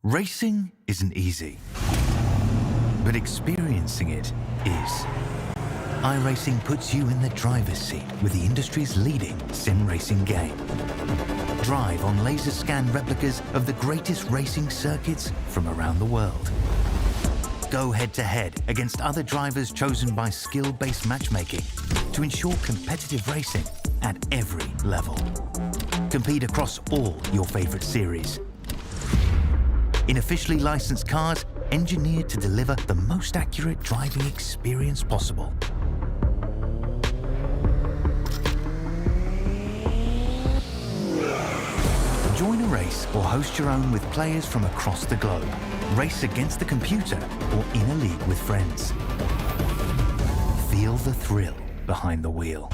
Racing isn't easy, but experiencing it is. iRacing puts you in the driver's seat with the industry's leading sim racing game. Drive on laser scan replicas of the greatest racing circuits from around the world. Go head-to-head against other drivers chosen by skill-based matchmaking to ensure competitive racing at every level. Compete across all your favorite series. In officially licensed cars, engineered to deliver the most accurate driving experience possible. Join a race or host your own with players from across the globe. Race against the computer or in a league with friends. Feel the thrill behind the wheel.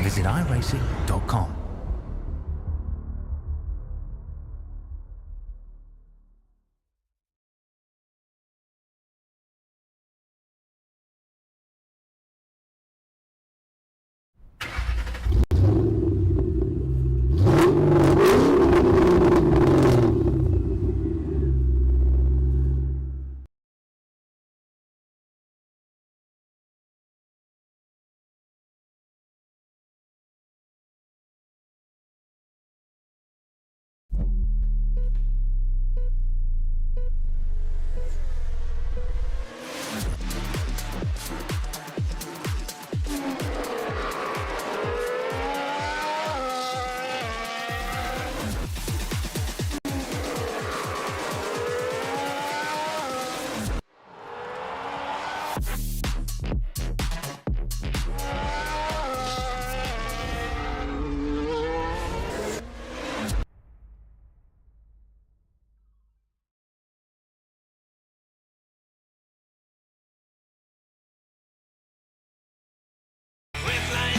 Visit iRacing.com.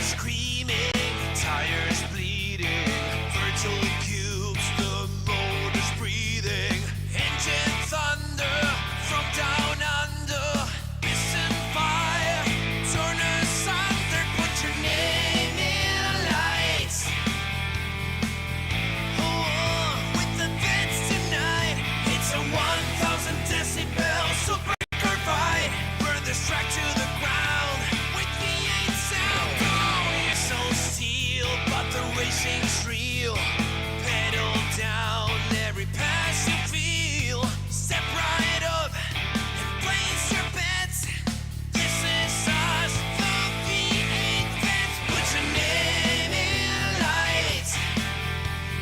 Screaming, tires bleeding, virtual cubes, the motor's breathing, engine thunder from down under, listen fire, turn asunder, put your name in lights. Oh, with the vents tonight, it's a 1,000 decibel super fight, burn this track to the ground with V8 sound. But the racing's real. Pedal down every pass you feel. Step right up and place your bets. This is us, the V8 Vets. Put your name in lights.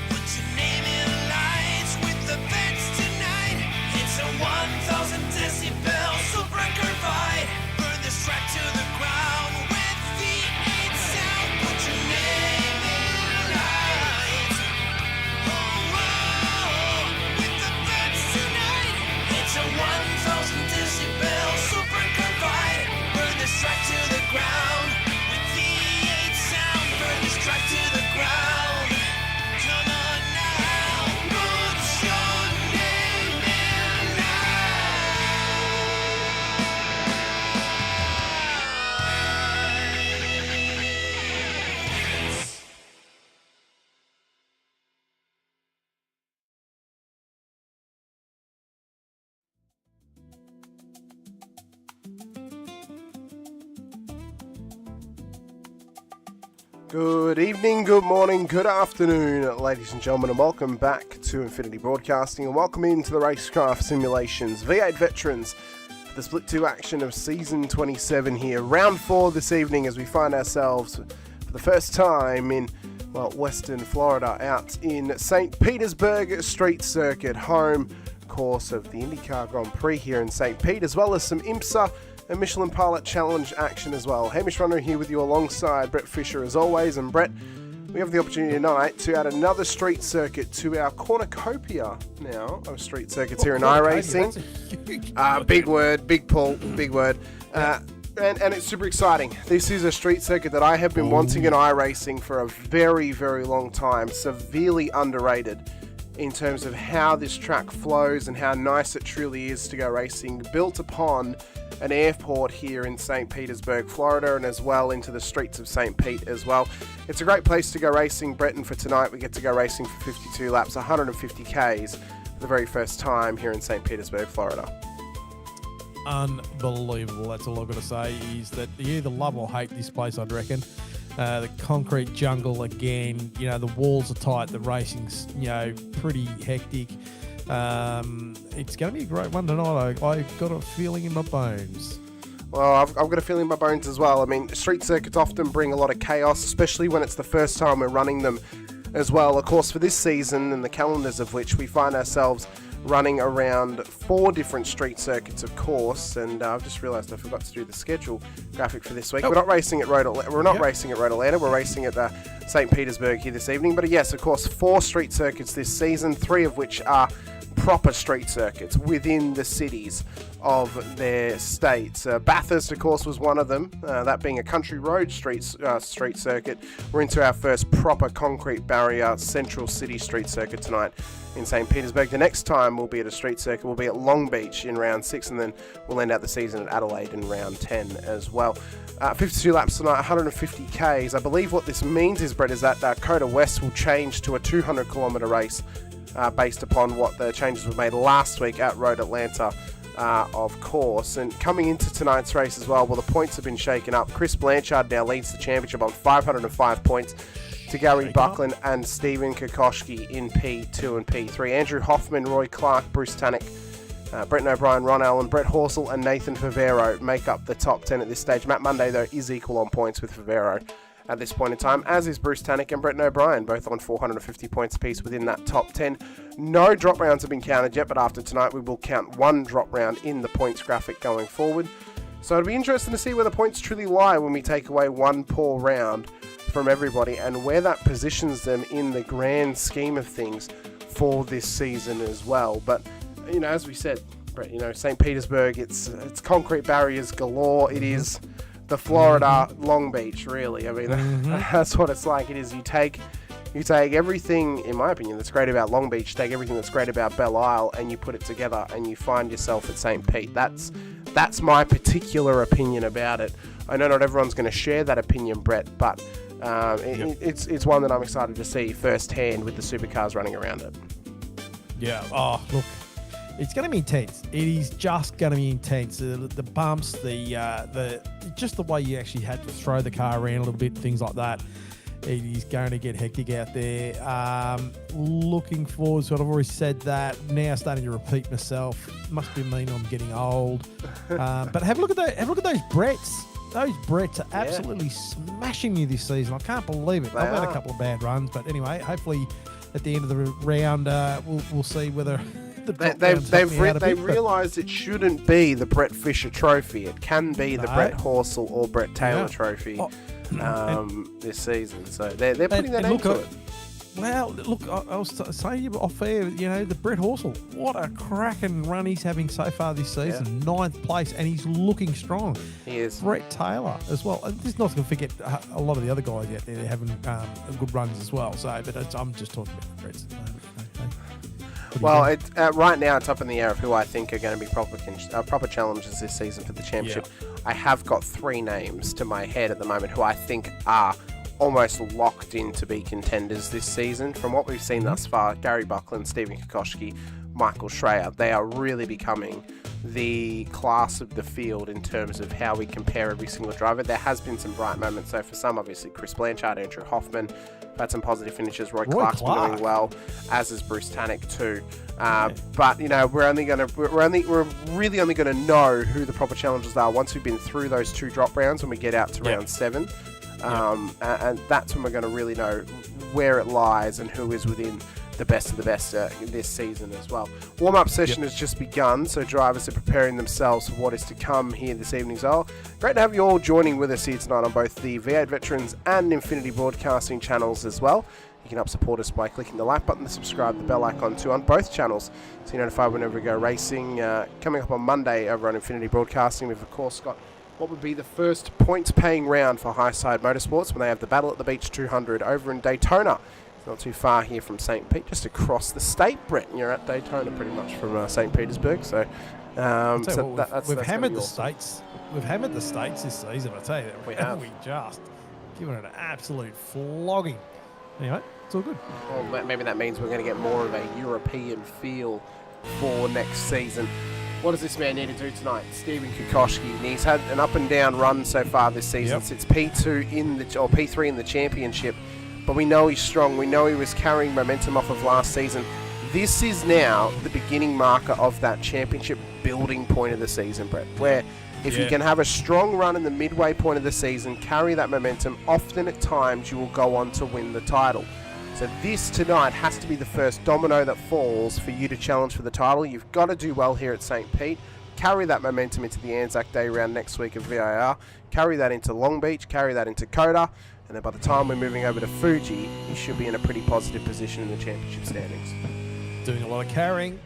Put your name in lights with the Vets tonight. It's a 1,000 decibel super fight. Burn this track to the ground with V8 sound. Put your name. It's a 1,000 decibel super fight. Burn this track to the ground with V8 sound. Burn this track to the ground. Come on now, put your name in lights. Good evening, good morning, good afternoon, ladies and gentlemen, and welcome back to Infinity Broadcasting, and welcome into the Racecraft Simulations V8 Veterans for the Split 2 action of Season 27 here. Round 4 this evening as we find ourselves for the first time in, well, Western Florida, out in St Petersburg Street Circuit, home course of the IndyCar Grand Prix here in St Pete, as well as some IMSA and Michelin Pilot Challenge action as well. Hamish Munro here with you alongside Brett Fisher as always, and Brett, we have the opportunity tonight to add another street circuit to our cornucopia now of street circuits here in iRacing. Big word, big pull, big word. And it's super exciting. This is a street circuit that I have been wanting in iRacing for a very, very long time. Severely underrated in terms of how this track flows and how nice it truly is to go racing. Built upon an airport here in St Petersburg, Florida, and as well into the streets of St Pete as well. It's a great place to go racing, Brett, and for tonight we get to go racing for 52 laps, 150 Ks for the very first time here in St Petersburg, Florida. Unbelievable. That's all I've got to say is that you either love or hate this place, I'd reckon. The concrete jungle again, the walls are tight, the racing's, pretty hectic. It's going to be a great one tonight. I've got a feeling in my bones. Well, I've got a feeling in my bones as well. I mean, street circuits often bring a lot of chaos, especially when it's the first time we're running them as well. Of course, for this season and the calendars of which we find ourselves running around 4 different street circuits, of course, and I've just realised I forgot to do the schedule graphic for this week. We're not racing at Road Atlanta. We're racing at Road Atlanta. We're racing at St Petersburg here this evening. But yes, of course, 4 street circuits this season, 3 of which are proper street circuits within the cities of their states. Bathurst, of course, was one of them, that being a country road street circuit. We're into our first proper concrete barrier central city street circuit tonight in St Petersburg. The next time we'll be at a street circuit will be at Long Beach in round 6, and then we'll end out the season at Adelaide in round 10 as well. 52 laps tonight, 150 Ks. I believe what this means is, Brett, is that Coda West will change to a 200 kilometre race based upon what the changes were made last week at Road Atlanta, of course. And coming into tonight's race as well, the points have been shaken up. Chris Blanchard now leads the championship on 505 points to Gary Buckland and Stephen Kokoschke in P2 and P3. Andrew Hoffman, Roy Clark, Bruce Tannick, Brenton O'Brien, Ron Allen, Brett Horsell and Nathan Favero make up the top 10 at this stage. Matt Monday, though, is equal on points with Favero at this point in time, as is Bruce Tannick and Brenton O'Brien, both on 450 points apiece within that top 10. No drop rounds have been counted yet, but after tonight we will count 1 drop round in the points graphic going forward. So it'll be interesting to see where the points truly lie when we take away 1 poor round from everybody and where that positions them in the grand scheme of things for this season as well. But, as we said, Brett, St. Petersburg, it's concrete barriers galore. It is the Florida Long Beach, really. I mean, that's what it's like. It is, you take everything, in my opinion, that's great about Long Beach, take everything that's great about Belle Isle, and you put it together and you find yourself at St. Pete. That's my particular opinion about it. I know not everyone's going to share that opinion, Brett, but it's one that I'm excited to see firsthand with the supercars running around it. Yeah. Oh, look, it's going to be intense. It is just going to be intense. The bumps, just the way you actually had to throw the car around a little bit, things like that. It is going to get hectic out there. Looking forward to it. I've already said that. Now starting to repeat myself. Must be mean I'm getting old. But have a look at those Bretts. Those Bretts are absolutely smashing you this season. I can't believe it. I've had a couple of bad runs, but anyway, hopefully at the end of the round, we'll see whether they've realised it shouldn't be the Brett Fisher Trophy. It can be the Brett Horsell or Brett Taylor Trophy this season. So they're putting that into it. Well, look, I was saying off air, the Brett Horsell, what a cracking run he's having so far this season. 9th place, and he's looking strong. He is. Brett Taylor as well. And this is not going to forget a lot of the other guys out there having good runs as well. So, but I'm just talking about the Bretts at the moment. Well, right now it's up in the air of who I think are going to be proper challenges this season for the championship. Yeah. I have got 3 names to my head at the moment who I think are almost locked in to be contenders this season. From what we've seen thus far, Gary Buckland, Stephen Kokoschke, Michael Schreier, they are really becoming the class of the field in terms of how we compare every single driver. There has been some bright moments, so for some, obviously, Chris Blanchard, Andrew Hoffman, had some positive finishes. Roy Clark's been doing well, as is Bruce Tannick too. But we're really only going to know who the proper challengers are once we've been through those 2 drop rounds when we get out to round 7. And that's when we're going to really know where it lies and who is within the best of the best this season as well. Warm-up session has just begun, so drivers are preparing themselves for what is to come here this evening. So great to have you all joining with us here tonight on both the V8 Veterans and Infinity Broadcasting channels as well. You can help support us by clicking the like button, the subscribe, the bell icon too on both channels, so you're notified whenever we go racing. Coming up on Monday over on Infinity Broadcasting, we've of course got what would be the first points-paying round for Highside Motorsports when they have the Battle at the Beach 200 over in Daytona. It's not too far here from St Pete, just across the state, Brett. And you're at Daytona pretty much from St Petersburg. So, we've hammered the states. We've hammered the states this season. I tell you, We have. We just given it an absolute flogging. Anyway, it's all good. Well, maybe that means we're going to get more of a European feel for next season. What does this man need to do tonight? Stephen Kukoski. He's had an up and down run so far this season. Yep. It's P2 or P3 in the championship, but we know he's strong. We know he was carrying momentum off of last season. This is now the beginning marker of that championship building point of the season, Brett, where if you can have a strong run in the midway point of the season, carry that momentum, often at times you will go on to win the title. So this tonight has to be the first domino that falls for you to challenge for the title. You've got to do well here at St Pete. Carry that momentum into the Anzac Day round next week of VIR. Carry that into Long Beach. Carry that into Coda. And then by the time we're moving over to Fuji, you should be in a pretty positive position in the championship standings. Doing a lot of carrying,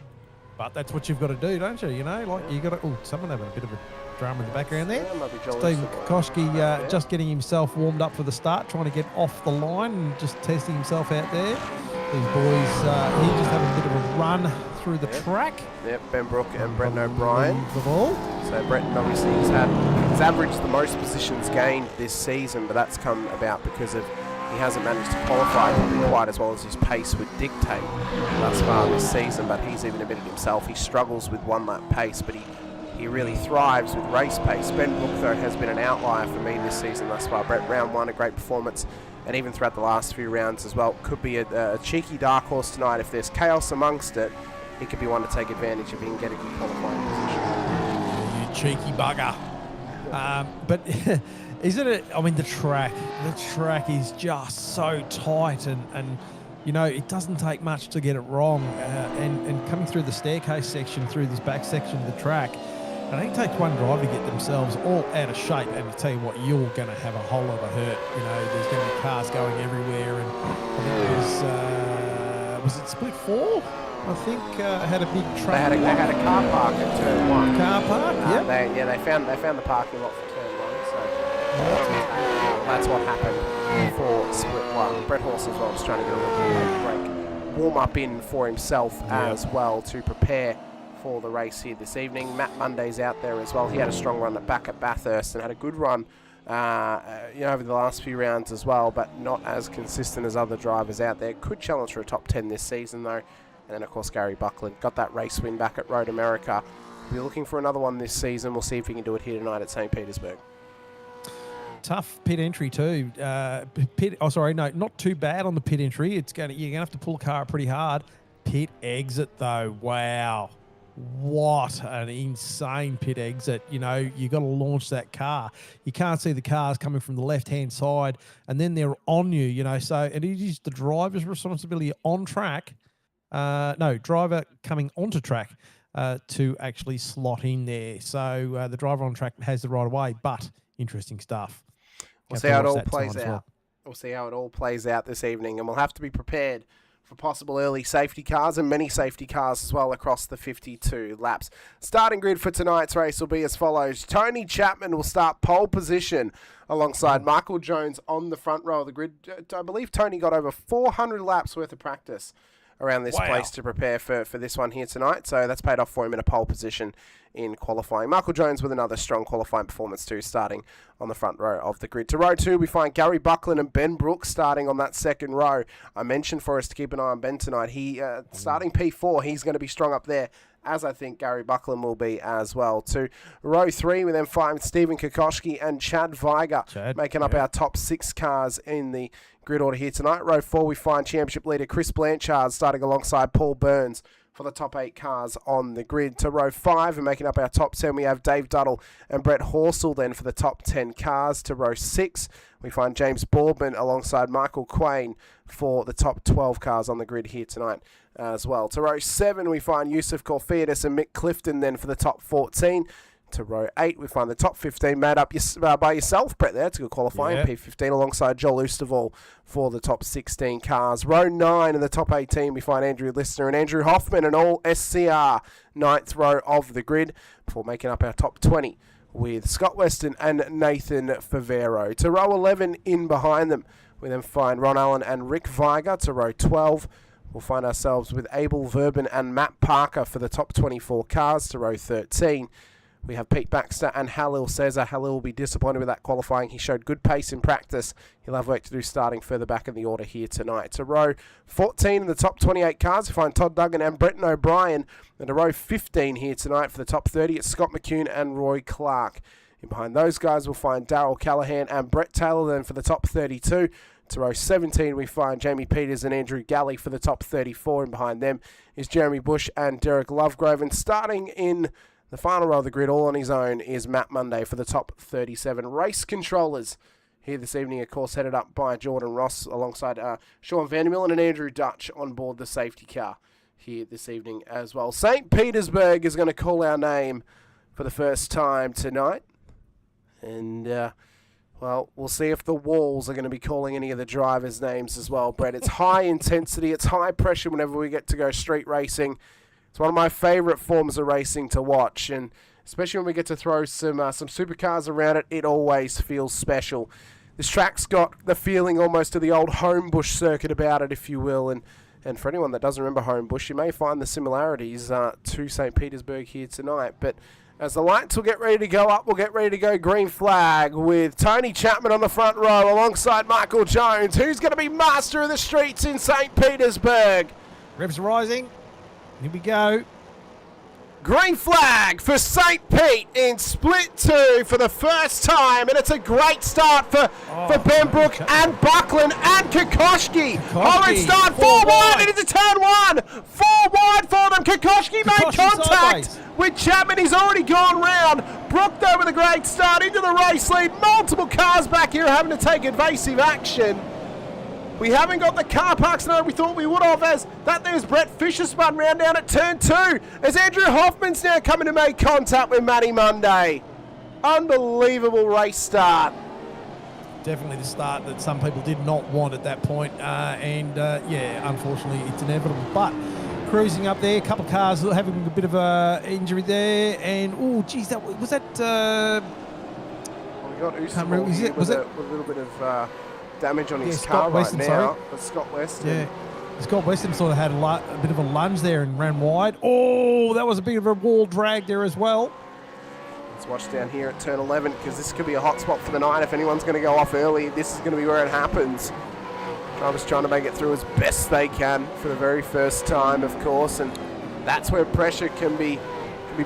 but that's what you've got to do, don't you? You know, like you got to. Oh, someone having a bit of a drama in the background there. Yeah, might be Joel Stephen Easterwood. Kokoski just getting himself warmed up for the start, trying to get off the line and just testing himself out there. These boys, he just having a bit of a run through the track. Yep, Ben Brook and Brendan O'Brien. Unbelievable. So Brendan obviously he's averaged the most positions gained this season, but that's come about because of he hasn't managed to qualify quite as well as his pace would dictate thus far this season. But he's even admitted himself he struggles with one-lap pace, but he really thrives with race pace. Ben Brook, though, has been an outlier for me this season thus far. Brett, round one, a great performance, and even throughout the last few rounds as well. Could be a cheeky dark horse tonight. If there's chaos amongst it, he could be one to take advantage if he can get a good qualifying position. You cheeky bugger. But isn't it? I mean, the track is just so tight, and you know, it doesn't take much to get it wrong. And coming through the staircase section, through this back section of the track, I think it takes one driver to get themselves all out of shape. And to tell you what, you're going to have a whole lot of hurt. You know, there's going to be cars going everywhere. And I think it was it split 4? I think had a big track. They had a car park at turn 1. Car park, yeah. They found the parking lot for turn 1. So that's what happened for split 1. Brett Horse as well was trying to get a little break, warm up in for himself as well to prepare for the race here this evening. Matt Monday's out there as well. He had a strong run back at Bathurst and had a good run over the last few rounds as well, but not as consistent as other drivers out there. Could challenge for a top 10 this season though. And then of course Gary Buckland got that race win back at Road America. We're looking for another one this season. We'll see if he can do it here tonight at St Petersburg. Tough pit entry too. Not too bad on the pit entry. You're gonna have to pull a car pretty hard. Pit exit though, wow. What an insane pit exit. You know, you got to launch that car. You can't see the cars coming from the left-hand side, and then they're on you, you know. So it is the driver's responsibility on track. Driver coming onto track to actually slot in there. So the driver on track has the right of way, but interesting stuff. We'll see how it all plays out. We'll see how it all plays out this evening, and we'll have to be prepared for possible early safety cars and many safety cars as well across the 52 laps. Starting grid for tonight's race will be as follows. Tony Chapman will start pole position alongside Michael Jones on the front row of the grid. I believe Tony got over 400 laps worth of practice around this place to prepare for this one here tonight. So that's paid off for him in a pole position in qualifying. Michael Jones with another strong qualifying performance too, starting on the front row of the grid. To row 2, we find Gary Buckland and Ben Brooks starting on that second row. I mentioned for us to keep an eye on Ben tonight. He starting P4, he's going to be strong up there, as I think Gary Buckland will be as well. To row 3, we then find Stephen Kukoski and Chad Viger making up our top 6 cars in the grid order here tonight. Row 4, we find championship leader Chris Blanchard starting alongside Paul Burns for the top 8 cars on the grid. To row 5 and making up our top 10, we have Dave Duddle and Brett Horsell then for the top 10 cars. To row 6, we find James Boardman alongside Michael Quain for the top 12 cars on the grid here tonight as well. To row 7, we find Yusuf Corfiadis and Mick Clifton then for the top 14. To row 8, we find the top 15 made up by yourself, Brett, there. It's a good qualifying. P15 alongside Joel Oosterval for the top 16 cars. Row 9 in the top 18, we find Andrew Listener and Andrew Hoffman and all SCR 9th row of the grid before making up our top 20 with Scott Weston and Nathan Favero. To row 11 in behind them, We then find Ron Allen and Rick Viger to row 12. We'll find ourselves with Abel Verben and Matt Parker for the top 24 cars to row 13. We have Pete Baxter and Halil Cesar. Halil will be disappointed with that qualifying. He showed good pace in practice. He'll have work to do starting further back in the order here tonight. To row 14 in the top 28 cars, we find Todd Duggan and Brenton O'Brien. And to row 15 here tonight for the top 30, it's Scott McCune and Roy Clark. In behind those guys, we'll find Darryl Callahan and Brett Taylor. Then for the top 32, to row 17, we find Jamie Peters and Andrew Galley for the top 34. And behind them is Jeremy Bush and Derek Lovegrove. And starting in the final row of the grid, all on his own, is Matt Monday for the top 37. Race controllers here this evening, of course, headed up by Jordan Ross alongside Sean Vandermillen and Andrew Dutch on board the safety car here this evening as well. St Petersburg is going to call our name for the first time tonight. And, well, we'll see if the walls are going to be calling any of the drivers' names as well, Brett. It's high intensity, it's high pressure whenever we get to go street racing. It's one of my favourite forms of racing to watch, and especially when we get to throw some supercars around it, it always feels special. This track's got the feeling almost of the old Homebush circuit about it, if you will, and for anyone that doesn't remember Homebush, you may find the similarities to St Petersburg here tonight. But as the lights will get ready to go up, we'll get ready to go green flag with Tony Chapman on the front row alongside Michael Jones. Who's going to be master of the streets in St Petersburg? Revs rising. Here we go. Green flag for St. Pete in split 2 for the first time, and it's a great start for Benbrook and Buckland and Kokoschki. Horrid start, 4 wide, it is a turn 1. 4 wide for them. Kokoschki made contact sideways with Chapman. He's already gone round. Brook though with a great start into the race lead. Multiple cars back here having to take evasive action. We haven't got the car parks now we thought we would have, as that there's Brett Fisher spun round down at turn 2, as Andrew Hoffman's now coming to make contact with Matty Monday. Unbelievable race start. Definitely the start that some people did not want at that point, yeah, unfortunately it's inevitable. But cruising up there, a couple of cars having a bit of a injury there, and oh geez, that was that. We got Usain with a little bit of damage on his car Weston, right now. But Scott Weston. Yeah, Scott Weston sort of had a bit of a lunge there and ran wide. Oh, that was a bit of a wall drag there as well. Let's watch down here at turn 11, because this could be a hot spot for the night. If anyone's going to go off early, this is going to be where it happens. Drivers trying to make it through as best they can for the very first time, of course, and that's where pressure can be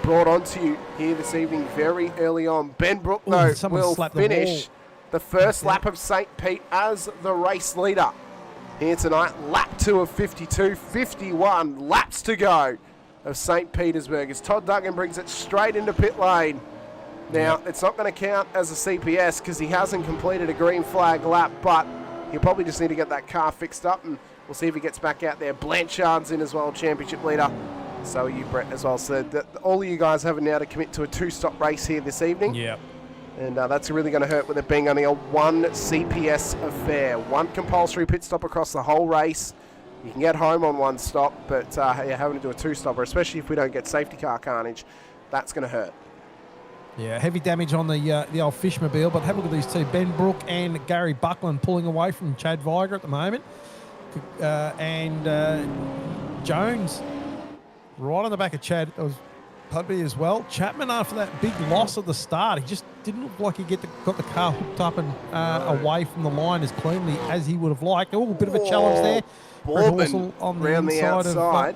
brought onto you here this evening very early on. Ben Brook, though, will finish the first lap of St. Pete as the race leader here tonight. Lap 2 of 52, 51 laps to go of St. Petersburg as Todd Duggan brings it straight into pit lane. Now, it's not going to count as a CPS because he hasn't completed a green flag lap, but he'll probably just need to get that car fixed up, and we'll see if he gets back out there. Blanchard's in as well, championship leader. So are you, Brett, as well. So all of you guys having now to commit to a 2-stop race here this evening. Yeah. And that's really going to hurt with it being only a 1 CPS affair. 1 compulsory pit stop across the whole race. You can get home on 1 stop, but you're having to do a 2-stopper, especially if we don't get safety car carnage. That's going to hurt. Yeah, heavy damage on the old Fishmobile, but have a look at these two. Ben Brook and Gary Buckland pulling away from Chad Viger at the moment. And Jones right on the back of Chad. That was Pudby as well. Chapman, after that big loss at the start, he just didn't look like he got the car hooked up and away from the line as cleanly as he would have liked. Oh, a bit of a challenge there. Boardman on the around the outside. inside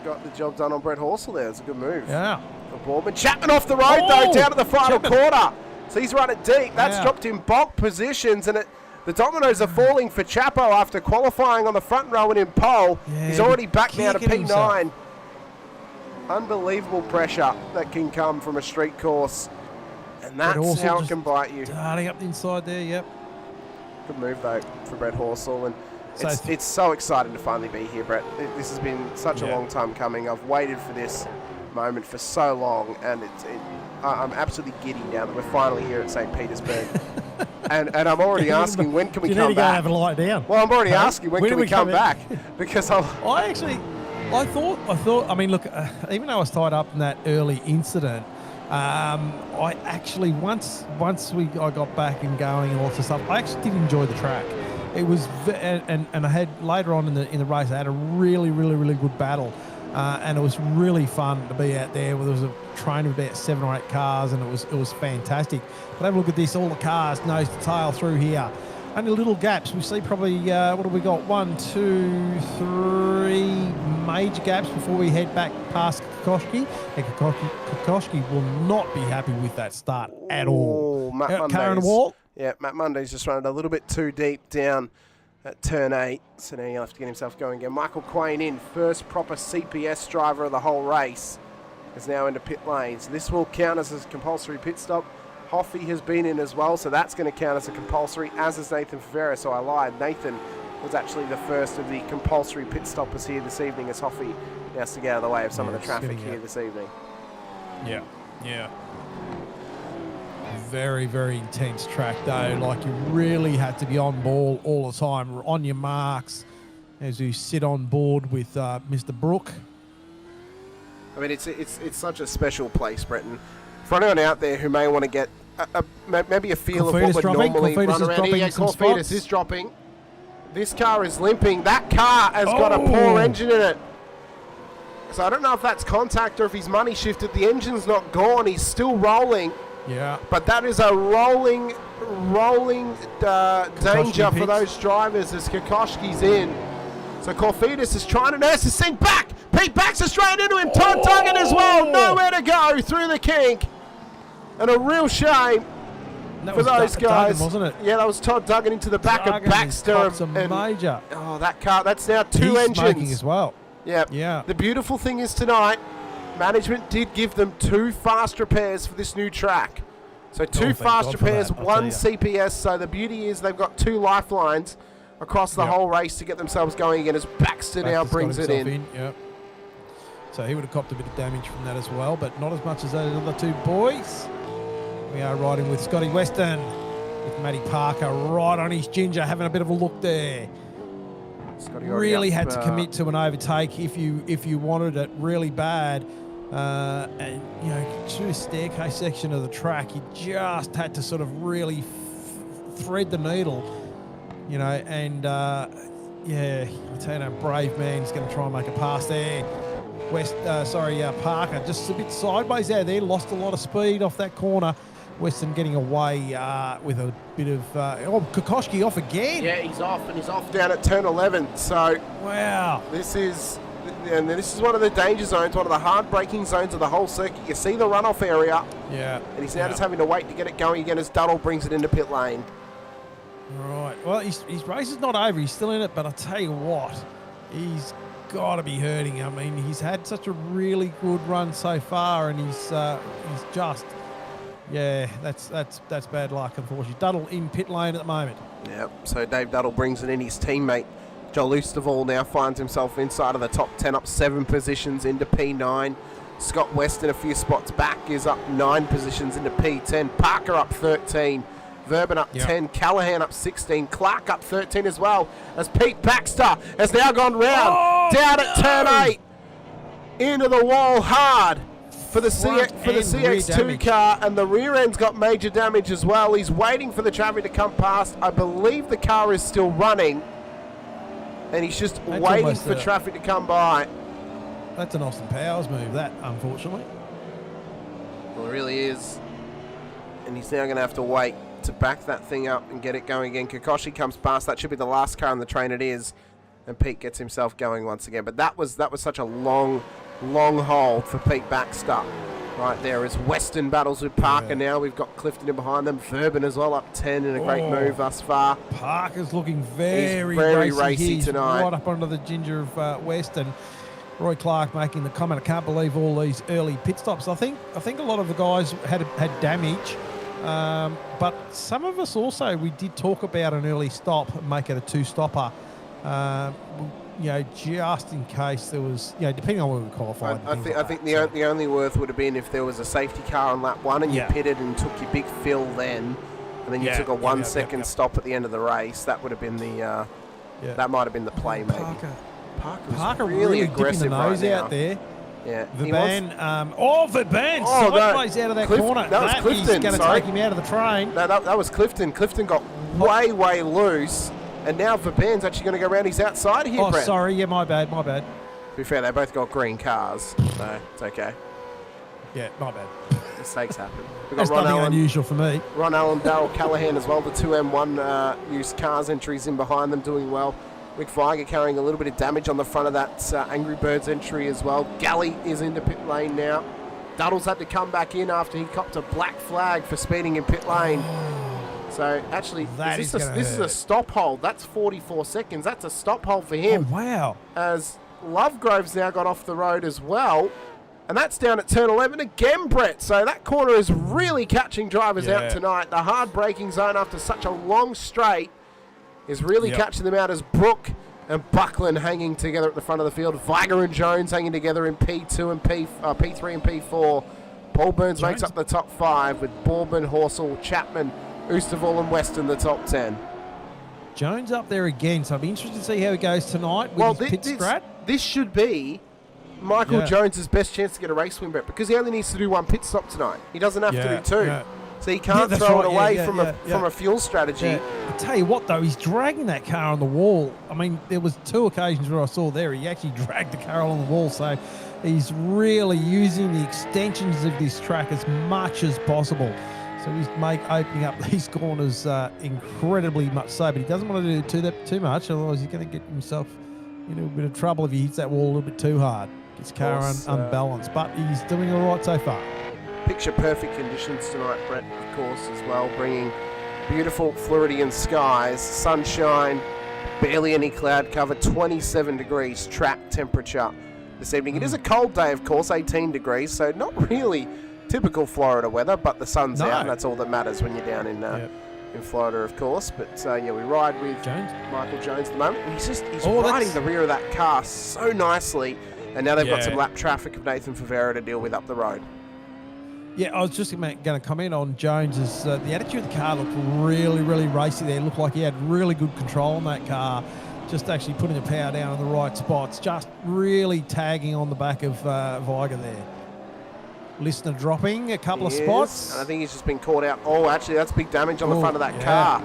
Got the job done on Brett Horsell there. It's a good move. Yeah. For Boardman. Chapman off the road, though, down to the final quarter. So he's run it deep. That's dropped in bulk positions, and the dominoes are falling for Chapo after qualifying on the front row and in pole. Yeah, he's already back now to P9. himself. Unbelievable pressure that can come from a street course, and that's how it can bite you. Darting up the inside there, yep. Good move, though, for Brett Horsell, and it's so exciting to finally be here, Brett. This has been such a long time coming. I've waited for this moment for so long, and I'm absolutely giddy now that we're finally here at St. Petersburg. and I'm already asking, when can we come back? Have a lie down. Well, I'm already asking, when can we come back? Because I thought, I mean, look, even though I was tied up in that early incident, I actually, once I got back and going and all sorts of stuff, I actually did enjoy the track. It was, and I had later on in the race, I had a really good battle, and it was really fun to be out there. There was a train of about 7 or 8 cars, and it was fantastic. But have a look at this, all the cars nose to tail through here. Only little gaps. We see probably, what have we got? 1, 2, 3 major gaps before we head back past Kokoschki. And Kokoschki will not be happy with that start at all. Matt Car in the Monday's, wall. yeah, Matt Monday's just running a little bit too deep down at turn 8. So now he'll have to get himself going again. Michael Quain in, first proper CPS driver of the whole race, is now into pit lane. So this will count as a compulsory pit stop. Hoffy has been in as well, so that's going to count as a compulsory, as is Nathan Favera. So I lied. Nathan was actually the first of the compulsory pit stoppers here this evening, as Hoffy has to get out of the way of some of the traffic here this evening. Yeah. Very intense track, though. Like, you really had to be on ball all the time, on your marks, as you sit on board with Mr. Brook. I mean, it's such a special place, Bretton. For anyone out there who may want to get maybe a feel of what would normally run around here. Yeah, Corfetus is dropping. This car is limping. That car has got a poor engine in it. So I don't know if that's contact or if his money shifted. The engine's not gone. He's still rolling. Yeah. But that is a rolling danger for those drivers as Kokoschki's in. So Corfetus is trying to nurse his thing back. Pete backs it straight into him. Todd Duggan as well. Nowhere to go through the kink. And a real shame for those guys. Duggan, wasn't it? Yeah, that was Todd Duggan into the back of Baxter. Major. Oh, that car. That's now 2 He's engines. smoking as well. Yeah. The beautiful thing is tonight, management did give them 2 fast repairs for this new track. So 2 fast repairs, 1 CPS. So the beauty is they've got 2 lifelines across the whole race to get themselves going again as Baxter now brings it in. Yep. So he would have copped a bit of damage from that as well, but not as much as those other 2 boys. We are riding with Scotty Weston, with Matty Parker right on his ginger, having a bit of a look there. Scotty really had to commit to an overtake if you wanted it really bad. And, you know, through the staircase section of the track, you just had to sort of really thread the needle, you know, and, yeah, I tell you, a brave man's going to try and make a pass there. Parker just a bit sideways out there, lost a lot of speed off that corner. Weston getting away with a bit of... Kokoschki off again. Yeah, he's off, and he's off down at turn 11. So, wow. This is one of the danger zones, one of the hard braking zones of the whole circuit. You see the runoff area. Yeah. And he's now just having to wait to get it going again as Duddle brings it into pit lane. Right. Well, his race is not over. He's still in it, but I tell you what, he's got to be hurting. I mean, he's had such a really good run so far, and he's just... Yeah, that's bad luck, unfortunately. Duddle in pit lane at the moment. Yep, so Dave Duddle brings it in. His teammate, Joel Oosterval, now finds himself inside of the top 10, up 7 positions into P9. Scott Weston, a few spots back, is up 9 positions into P10. Parker up 13. Verben up 10. Callahan up 16. Clark up 13 as well, as Pete Baxter has now gone round. Down at turn 8. Into the wall hard. For the CX2 car, and the rear end's got major damage as well. He's waiting for the traffic to come past. I believe the car is still running, and he's just waiting for traffic to come by. That's an Austin Powers move, that, unfortunately. Well, it really is. And he's now going to have to wait to back that thing up and get it going again. Kokoschki comes past. That should be the last car on the train. It is. And Pete gets himself going once again. But that was such a long hold for Pete Baxter. Right there as Weston battles with Parker now. We've got Clifton in behind them. Verben as well, up 10 in a great move thus far. Parker's looking very racy tonight. Right up under the ginger of Weston. Roy Clark making the comment, I can't believe all these early pit stops. I think a lot of the guys had damage. But some of us also, we did talk about an early stop and make it a 2-stopper. You know, just in case there was, you know, depending on where we qualified. I think the only worth would have been if there was a safety car on lap 1 and you pitted and took your big fill then, and then you took a 1 second stop at the end of the race. That would have been the, that might have been the play maybe. Parker really aggressive dipping the nose out there. Yeah. Verben, Verben sideways out of that corner. That was Clifton. He's going to take him out of the train. No, that was Clifton. Clifton got way loose And now Verban's actually going to go around his outside here, Oh, Brett. sorry. Yeah, my bad. To be fair, they both got green cars, so it's okay. Yeah, my bad. Mistakes happen. We've That's got Ron nothing Allen, unusual for me. Ron Allen, Darryl Callahan as well, the two M1 used cars entries in behind them doing well. Rick Viger carrying a little bit of damage on the front of that Angry Birds entry as well. Galley is into pit lane now. Duddles had to come back in after he copped a black flag for speeding in pit lane. So actually, this is a stop hold. That's 44 seconds. That's a stop hold for him. Oh, wow. As Lovegrove's now got off the road as well. And that's down at turn 11 again, Brett. So that corner is really catching drivers out tonight. The hard braking zone after such a long straight is really catching them out as Brook and Buckland hanging together at the front of the field. Viger and Jones hanging together in P2 and P3 and P4. Paul Burns makes up the top 5 with Bourbon, Horsell, Chapman, Oosterval and Weston the top 10. Jones up there again, so I'll be interested to see how he goes tonight with his pit strat. This should be Michael Jones' best chance to get a race win, Brett, because he only needs to do one pit stop tonight. He doesn't have to do two. Yeah. So he can't throw it away from a fuel strategy. Yeah. I tell you what, though, he's dragging that car on the wall. I mean, there was 2 occasions where I saw there he actually dragged the car along the wall. So he's really using the extensions of this track as much as possible. So he's opening up these corners incredibly much so. But he doesn't want to do too much, otherwise he's going to get himself in a bit of trouble if he hits that wall a little bit too hard. Gets the car unbalanced. But he's doing all right so far. Picture perfect conditions tonight, Brett, of course, as well, bringing beautiful Floridian skies, sunshine, barely any cloud cover, 27 degrees track temperature this evening. It is a cold day, of course, 18 degrees, so not really typical Florida weather, but the sun's out, and that's all that matters when you're down in Florida, of course. But we ride with Michael Jones at the moment, and he's riding the rear of that car so nicely, and now they've got some lap traffic of Nathan Favera to deal with up the road. Yeah, I was just going to comment on Jones's. The attitude of the car looked really, really racy there. It looked like he had really good control on that car. Just actually putting the power down in the right spots. Just really tagging on the back of Viger there. Listener dropping a couple of spots. And I think he's just been caught out. Oh, actually, that's big damage on the front of that car.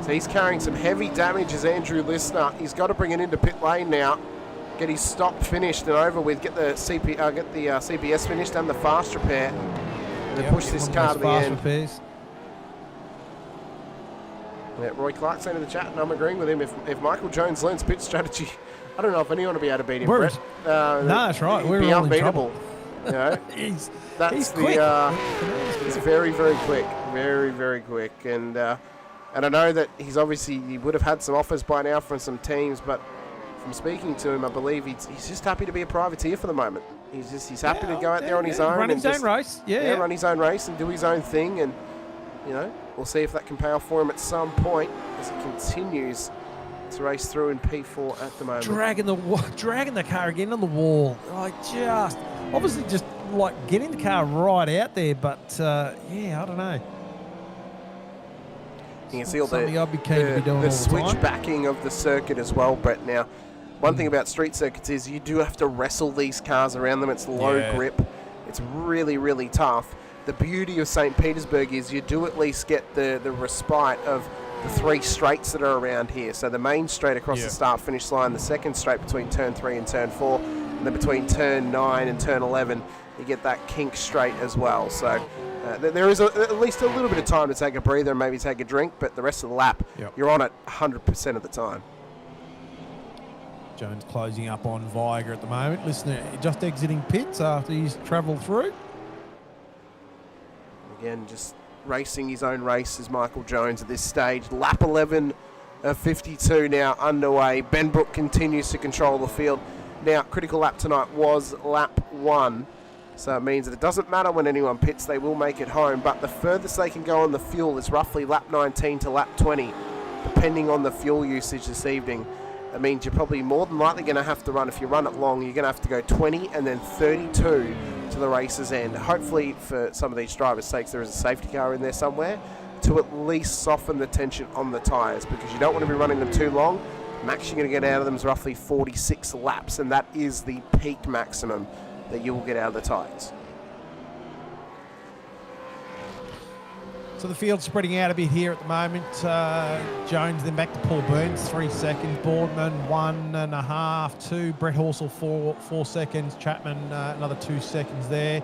So he's carrying some heavy damage as Andrew Listener. He's got to bring it into pit lane now. Get his stop finished and over with. Get the CPS finished and the fast repair. And then push this car to the end. Repairs. Yeah, Roy Clark saying in the chat, and I'm agreeing with him. If Michael Jones learns pit strategy, I don't know if anyone will be able to beat him, Brett. No, that's right. He'd We're be all unbeatable. in trouble. He's quick. He's very, very quick. Very, very quick. And I know that he would have had some offers by now from some teams, but from speaking to him, I believe he's just happy to be a privateer for the moment. He's happy to go out there on his own. Run his own race. Run his own race and do his own thing. And, we'll see if that can pay off for him at some point as he continues to race through in P4 at the moment. Dragging the car again on the wall. Obviously just getting the car right out there, but I don't know. You can see all the switch backing of the circuit as well, Brett. Now, one thing about street circuits is you do have to wrestle these cars around them. It's low grip. It's really, really tough. The beauty of St Petersburg is you do at least get the respite of the 3 straights that are around here. So the main straight across the start-finish line, the second straight between turn 3 and turn 4, and then between turn 9 and turn 11, you get that kink straight as well. So there is at least a little bit of time to take a breather and maybe take a drink, but the rest of the lap, you're on it 100% of the time. Jones closing up on Viger at the moment. Listener just exiting pits after he's travelled through. Again, just racing his own race is Michael Jones at this stage. Lap 11 of 52 now underway. Ben Brook continues to control the field. Now, critical lap tonight was lap 1. So it means that it doesn't matter when anyone pits, they will make it home. But the furthest they can go on the fuel is roughly lap 19 to lap 20, depending on the fuel usage this evening. That means you're probably more than likely going to have to run, if you run it long, you're going to have to go 20 and then 32 to the race's end. Hopefully, for some of these drivers' sakes, there is a safety car in there somewhere to at least soften the tension on the tyres, because you don't want to be running them too long. Max you're going to get out of them is roughly 46 laps, and that is the peak maximum that you will get out of the tyres. So the field's spreading out a bit here at the moment. Jones then back to Paul Burns, 3 seconds. Boardman, 1.5, 2. Brett Horsell, 4 seconds. Chapman, another 2 seconds there.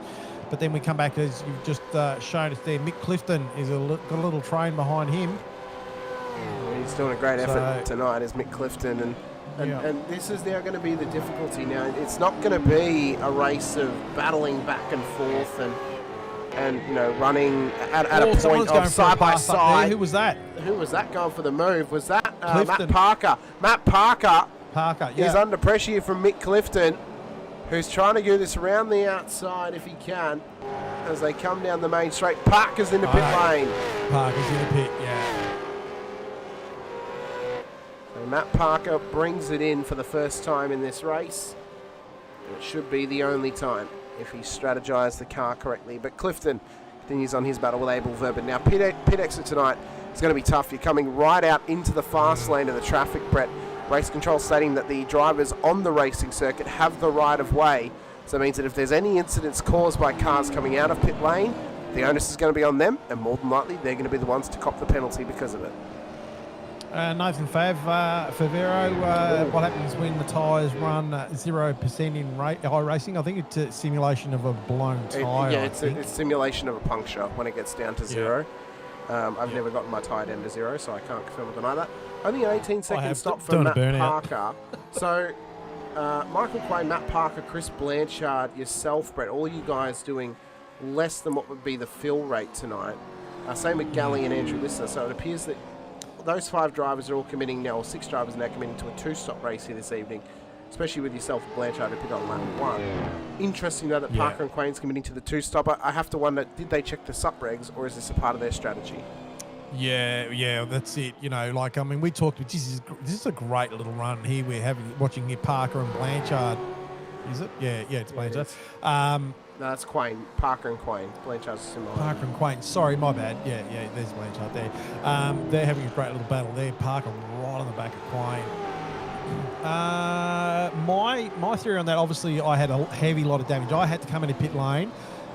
But then we come back, as you've just shown us there. Mick Clifton is got a little train behind him. He's doing a great effort tonight, is Mick Clifton. And this is now going to be the difficulty. Now, it's not going to be a race of battling back and forth and you know, running at a point of side by side. Who was that? Who was that going for the move? Was that Clifton. Matt Parker? Matt Parker yeah. is under pressure here from Mick Clifton, who's trying to do this around the outside if he can, as they come down the main straight. Parker's in the pit lane. Parker's in the pit, yeah. So Matt Parker brings it in for the first time in this race. It should be the only time if he strategized the car correctly. But Clifton continues on his battle with Abel Verben. Now, pit exit tonight is going to be tough. You're coming right out into the fast lane of the traffic, Brett. Race control stating that the drivers on the racing circuit have the right of way. So it means that if there's any incidents caused by cars coming out of pit lane, the onus is going to be on them, and more than likely they're going to be the ones to cop the penalty because of it. Nathan Favero, what happens when the tyres run 0% in iRacing? I think it's a simulation of a blown tyre. It's a simulation of a puncture when it gets down to zero. I've never gotten my tyre down to zero, so I can't confirm or deny that. Only an 18-second stop for Matt Parker. So, Michael Quay, Matt Parker, Chris Blanchard, yourself, Brett, all you guys doing less than what would be the fill rate tonight. Same with Galley and Andrew Lister. So it appears that those 5 drivers are all committing now, or 6 drivers are now committing to a 2-stop race here this evening, especially with yourself and Blanchard who pit on lap 1. Interesting though that Parker and Quain's committing to the 2-stop. I have to wonder, did they check the sup regs, or is this a part of their strategy? Yeah, that's it. You know, like, I mean, we talked, this is a great little run here. We're watching here Parker and Blanchard. Is it? Yeah, it's Blanchard. No, that's Quain. Parker and Quain. Blanchard's similar. Parker and Quain. Sorry, my bad. Yeah, there's Blanchard there. They're having a great little battle there. Parker right on the back of Quain. My theory on that, obviously, I had a heavy lot of damage. I had to come into pit lane.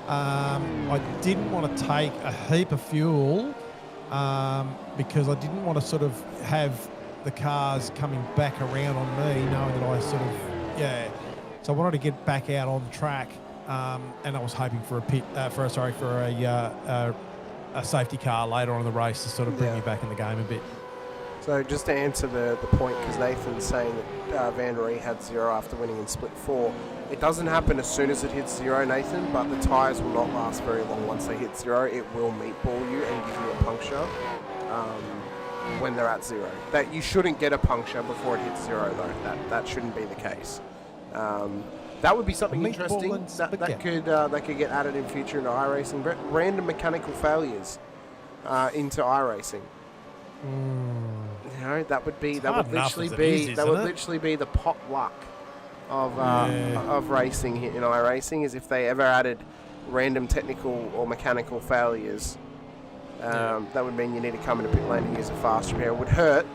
I didn't want to take a heap of fuel because I didn't want to sort of have the cars coming back around on me, knowing that I sort of, So I wanted to get back out on the track. And I was hoping for a safety car later on in the race to sort of bring me back in the game a bit. So just to answer the point, because Nathan's saying that Van Der Ree had 0 after winning in split 4. It doesn't happen as soon as it hits 0, Nathan, but the tyres will not last very long. Once they hit 0, it will meatball you and give you a puncture when they're at 0. That you shouldn't get a puncture before it hits 0, though. That shouldn't be the case. That would be something interesting that could get added in future into iRacing. But random mechanical failures into iRacing. You know, that would literally be the pot luck of racing here in iRacing, is if they ever added random technical or mechanical failures. That would mean you need to come into pit lane and use a fast repair. It would hurt,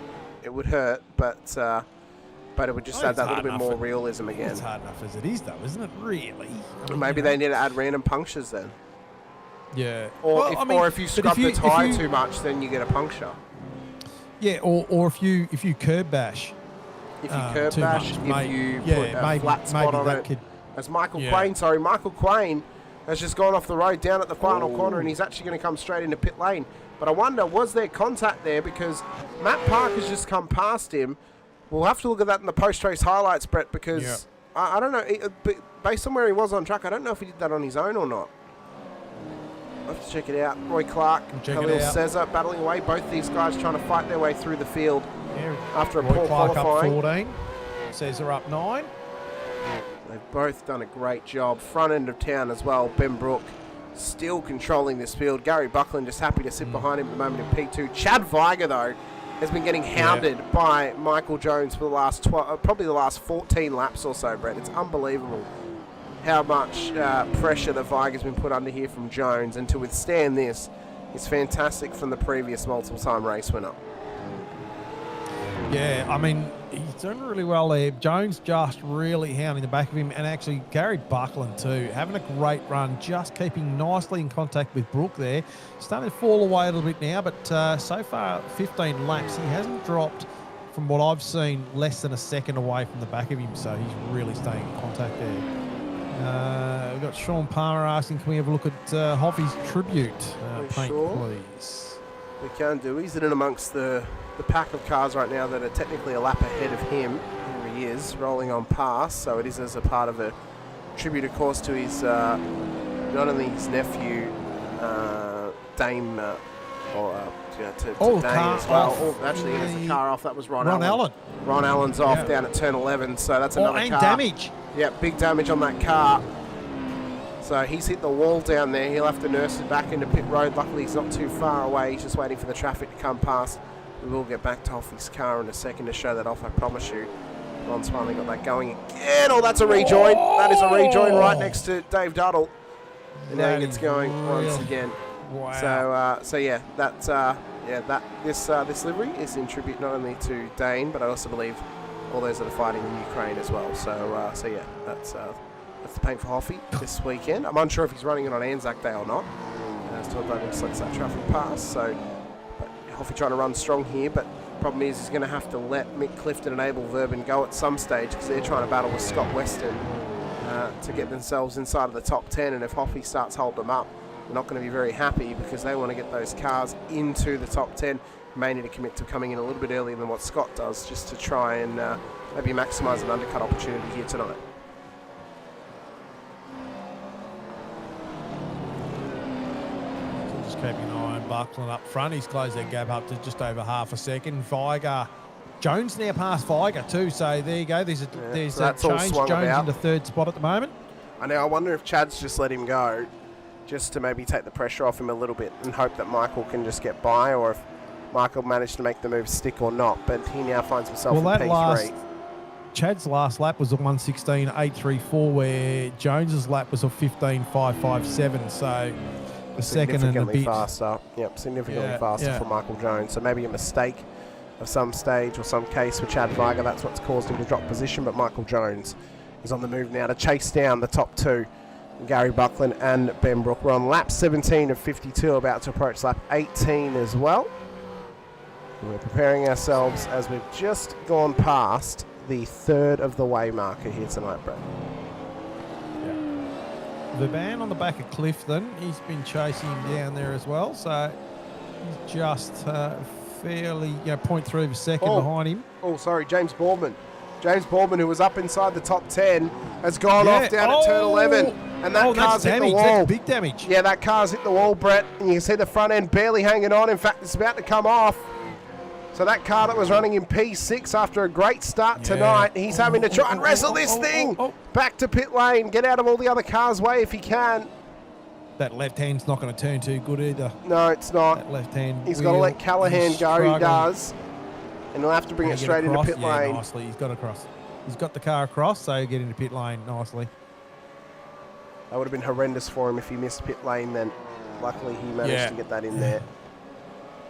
but it would just add that little bit more realism again. It's hard enough as it is, though, isn't it? Really? I mean, maybe they need to add random punctures then. Yeah. Or if you scrub the tyre too much, then you get a puncture. Yeah, or if you curb bash. If you curb bash, if you put a flat spot on it. As Michael Quain has just gone off the road down at the final corner, and he's actually going to come straight into pit lane. But I wonder, was there contact there? Because Matt Parker's just come past him. We'll have to look at that in the post-race highlights, Brett, because I don't know. Based on where he was on track, I don't know if he did that on his own or not. I'll have to check it out. Roy Clark, Khalil Cesar battling away. Both these guys trying to fight their way through the field after a poor qualifying. Up 14, Cesar up 9. They've both done a great job. Front end of town as well. Ben Brook still controlling this field. Gary Buckland just happy to sit behind him at the moment in P2. Chad Viger, though, has been getting hounded by Michael Jones for the last probably the last 14 laps or so, Brett. It's unbelievable how much pressure the Viger's been put under here from Jones, and to withstand this is fantastic from the previous multiple-time race winner. Yeah, I mean, doing really well there. Jones just really hounding the back of him, and actually Gary Buckland too, having a great run, just keeping nicely in contact with Brooke there. Starting to fall away a little bit now, but so far 15 laps. He hasn't dropped, from what I've seen, less than a second away from the back of him, so he's really staying in contact there. We've got Sean Palmer asking, can we have a look at Hoffy's tribute? Paint, please. We can do. He's in and amongst the pack of cars right now that are technically a lap ahead of him. Here he is, rolling on past. So it is as a part of a tribute, of course, to his not only his nephew, Dame, to Dane as well. Actually, it is the car off. That was Ron Allen. Ron Allen's off down at turn 11. So that's another and car. Damage. Yeah, big damage on that car. So he's hit the wall down there. He'll have to nurse it back into pit road. Luckily, he's not too far away. He's just waiting for the traffic to come past. We will get back to Hoffy's car in a second to show that off, I promise you. Ron's finally got that going again. Oh, that's a rejoin. That is a rejoin right next to Dave Duddle. And now he gets going once again. Wow. So yeah, this livery is in tribute not only to Dane, but I also believe all those that are fighting in Ukraine as well. So yeah, that's the paint for Hoffy this weekend. I'm unsure if he's running it on Anzac Day or not. As Todd Douglas lets that traffic pass. So, but Hoffy trying to run strong here, but the problem is he's going to have to let Mick Clifton and Abel Verben go at some stage because they're trying to battle with Scott Weston to get themselves inside of the top 10. And if Hoffy starts holding them up, they're not going to be very happy because they want to get those cars into the top 10. May need to commit to coming in a little bit earlier than what Scott does just to try and maybe maximise an undercut opportunity here tonight. Just keeping an eye on Buckland up front. He's closed that gap up to just over half a second. Viger. Jones now past Viger too, so there you go. There's a change. Jones in the third spot at the moment. I wonder if Chad's just let him go just to maybe take the pressure off him a little bit and hope that Michael can just get by, or if Michael managed to make the move stick or not. But he now finds himself in P3. Chad's last lap was a 1:16.834, where Jones's lap was a 15.557. So the second and a bit faster. Yep, significantly faster for Michael Jones. So maybe a mistake of some stage or some case for Chad Viger. That's what's caused him to drop position. But Michael Jones is on the move now to chase down the top two, Gary Buckland and Ben Brook. We're on lap 17 of 52, about to approach lap 18 as well. We're preparing ourselves as we've just gone past the third of the way marker here tonight, Brett. Yeah. The man on the back of Clifton, he's been chasing him down there as well, so he's just fairly, 0.3 of a second behind him. Oh, sorry, James Boardman. James Boardman, who was up inside the top 10, has gone off down at turn 11. And that car's hit the wall. That's big damage. Yeah, that car's hit the wall, Brett. And you can see the front end barely hanging on. In fact, it's about to come off. So that car that was running in P6 after a great start tonight, he's having to try and wrestle this thing back to pit lane, get out of all the other cars' way if he can. That left hand's not going to turn too good either. No, it's not. That left hand. He's got to let Callahan go, he does. And he'll have to bring it straight into pit lane. Nicely, he's got across. He's got the car across, so he'll get into pit lane nicely. That would have been horrendous for him if he missed pit lane then. Luckily, he managed to get that in there.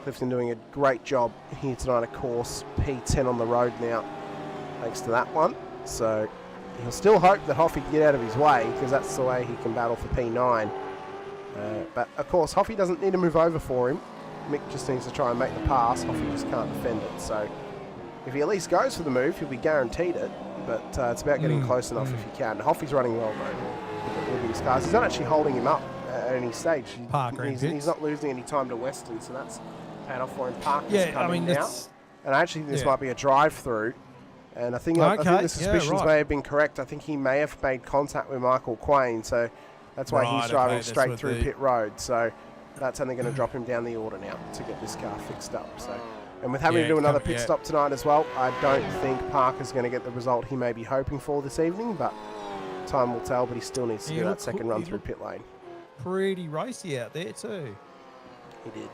Clifton doing a great job here tonight, of course. P10 on the road now, thanks to that one. So he'll still hope that Hoffy can get out of his way, because that's the way he can battle for P9. But, of course, Hoffy doesn't need to move over for him. Mick just needs to try and make the pass. Hoffy just can't defend it. So if he at least goes for the move, he'll be guaranteed it. But it's about getting close enough if he can. Hoffy's running well, though, with these cars. He's not actually holding him up at any stage. He's not losing any time to Weston, so that's paid off for him. Parker's coming now. And I actually think this might be a drive-through. And I think the suspicions may have been correct. I think he may have made contact with Michael Quain, so that's why he's driving straight through pit road. So that's only going to drop him down the order now to get this car fixed up. So, and with having to do another pit stop tonight as well, I don't think Parker's going to get the result he may be hoping for this evening, but time will tell. But he still needs to do that second run through pit lane. Pretty racy out there too. He did.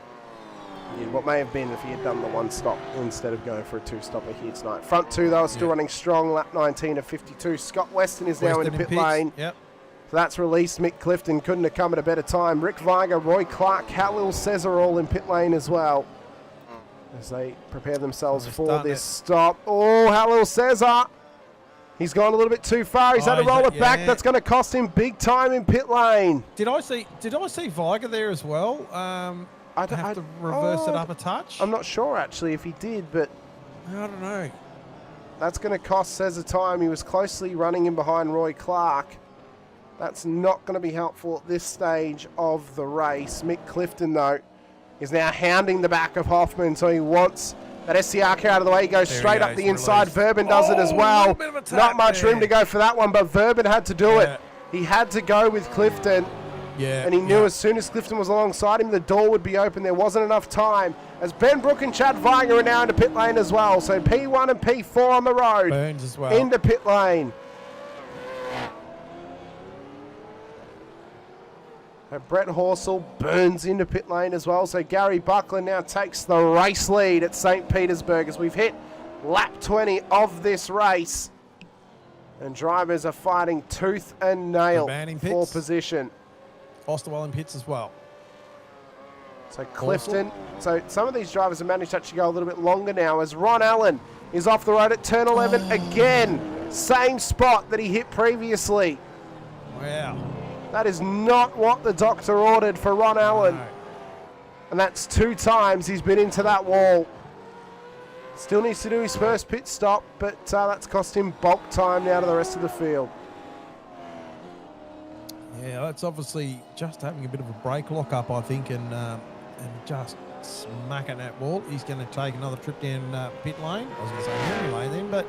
What may have been if he had done the one stop instead of going for a two-stopper here tonight. Front two, though, still running strong. Lap 19 of 52. Scott Weston is now in the pit lane. Yep. So that's released. Mick Clifton couldn't have come at a better time. Rick Viger, Roy Clark, Halil Cesar all in pit lane as well. as they prepare themselves They're for starting this it. stop. Oh, Halil Cesar. He's gone a little bit too far. He's had to roll it back. Yeah. That's going to cost him big time in pit lane. Did I see Viger there as well? I have to reverse it up a touch. I'm not sure actually if he did, but I don't know. that's going to cost Cesar time. He was closely running in behind Roy Clark. That's not going to be helpful at this stage of the race. Mick Clifton, though, is now hounding the back of Hoffman, so he wants that SCR car out of the way. He goes straight up the inside. Verben does it as well. Not much room to go for that one, but Verben had to do it. He had to go with Clifton. Yeah. And he knew as soon as Clifton was alongside him, the door would be open. There wasn't enough time. As Ben Brook and Chad Viger are now into pit lane as well. So P1 and P4 on the road. Burns as well. Into pit lane. Brett Horsell burns into pit lane as well. So Gary Buckland now takes the race lead at St Petersburg as we've hit lap 20 of this race. And drivers are fighting tooth and nail for position. Osterwell in pits as well. So Clifton. So some of these drivers have managed to actually go a little bit longer now as Ron Allen is off the road at turn 11 again. Same spot that he hit previously. Wow. That is not what the doctor ordered for Ron Allen. No. And that's 2 times he's been into that wall. Still needs to do his first pit stop, but that's cost him bulk time now to the rest of the field. Yeah, that's obviously just having a bit of a brake lock up, I think, and just smacking that wall. He's going to take another trip down pit lane. I was going to say memory lane then, but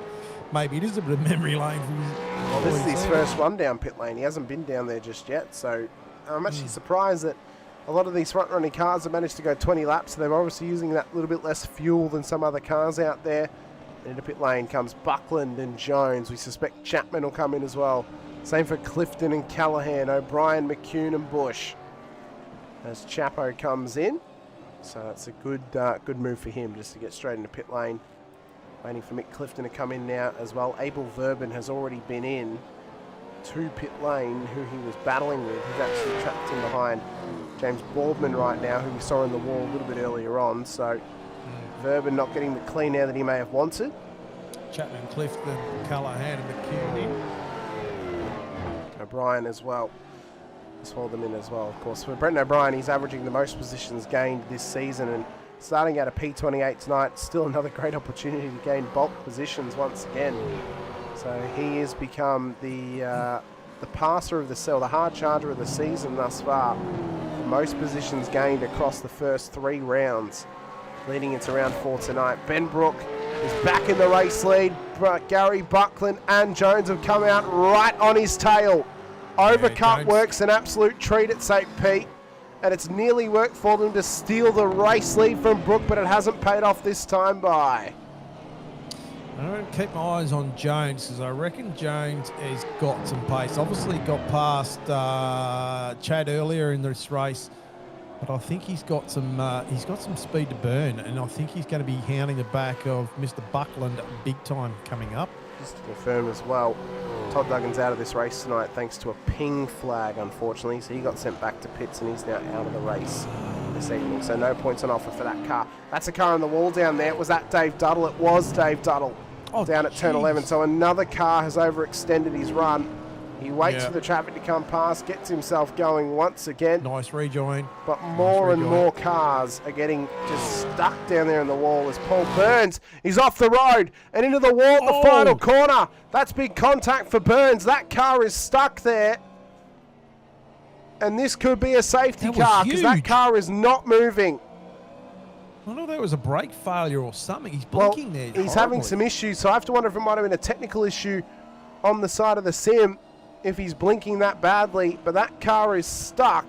maybe it is a bit of memory lane for his. Well, this is his first run down pit lane. He hasn't been down there just yet, so I'm actually surprised that a lot of these front-running cars have managed to go 20 laps. So they're obviously using that little bit less fuel than some other cars out there. And into pit lane comes Buckland and Jones. We suspect Chapman will come in as well. Same for Clifton and Callahan, O'Brien, McCune and Bush. As Chapo comes in. So that's a good move for him just to get straight into pit lane. Waiting for Mick Clifton to come in now as well. Abel Verben has already been in to pit lane, who he was battling with. He's actually trapped in behind James Boardman right now, who we saw in the wall a little bit earlier on. So Verben not getting the clean air that he may have wanted. Chapman, Clifton, Callahan and McCune in. O'Brien as well. Swallowed them in as well, of course. For Brendan O'Brien, he's averaging the most positions gained this season, and starting out a P28 tonight, still another great opportunity to gain bulk positions once again. So he has become the passer of the hard charger of the season thus far. The most positions gained across the first 3 rounds, leading into round 4 tonight. Ben Brook is back in the race lead. Gary Buckland and Jones have come out right on his tail. Overcut works an absolute treat at St. Pete, and it's nearly worked for them to steal the race lead from Brook, but it hasn't paid off this time by. I'm going to keep my eyes on Jones because I reckon Jones has got some pace. Obviously got past Chad earlier in this race, but I think he's got some speed to burn, and I think he's going to be hounding the back of Mr. Buckland big time coming up. Just to confirm as well, Todd Duggan's out of this race tonight thanks to a ping flag, unfortunately, so he got sent back to pits and he's now out of the race this evening. So no points on offer for that car. That's a car on the wall down there. Was that Dave Duddle? It was Dave Duddle down at turn 11. So another car has overextended his run. He waits for the traffic to come past, gets himself going once again. Nice rejoin. But more and more cars are getting just stuck down there in the wall as Paul Burns is off the road and into the wall at the final corner. That's big contact for Burns. That car is stuck there. And this could be a safety car because that car is not moving. I don't know if that was a brake failure or something. He's blinking there. He's having some issues, so I have to wonder if it might have been a technical issue on the side of the sim if he's blinking that badly, but that car is stuck.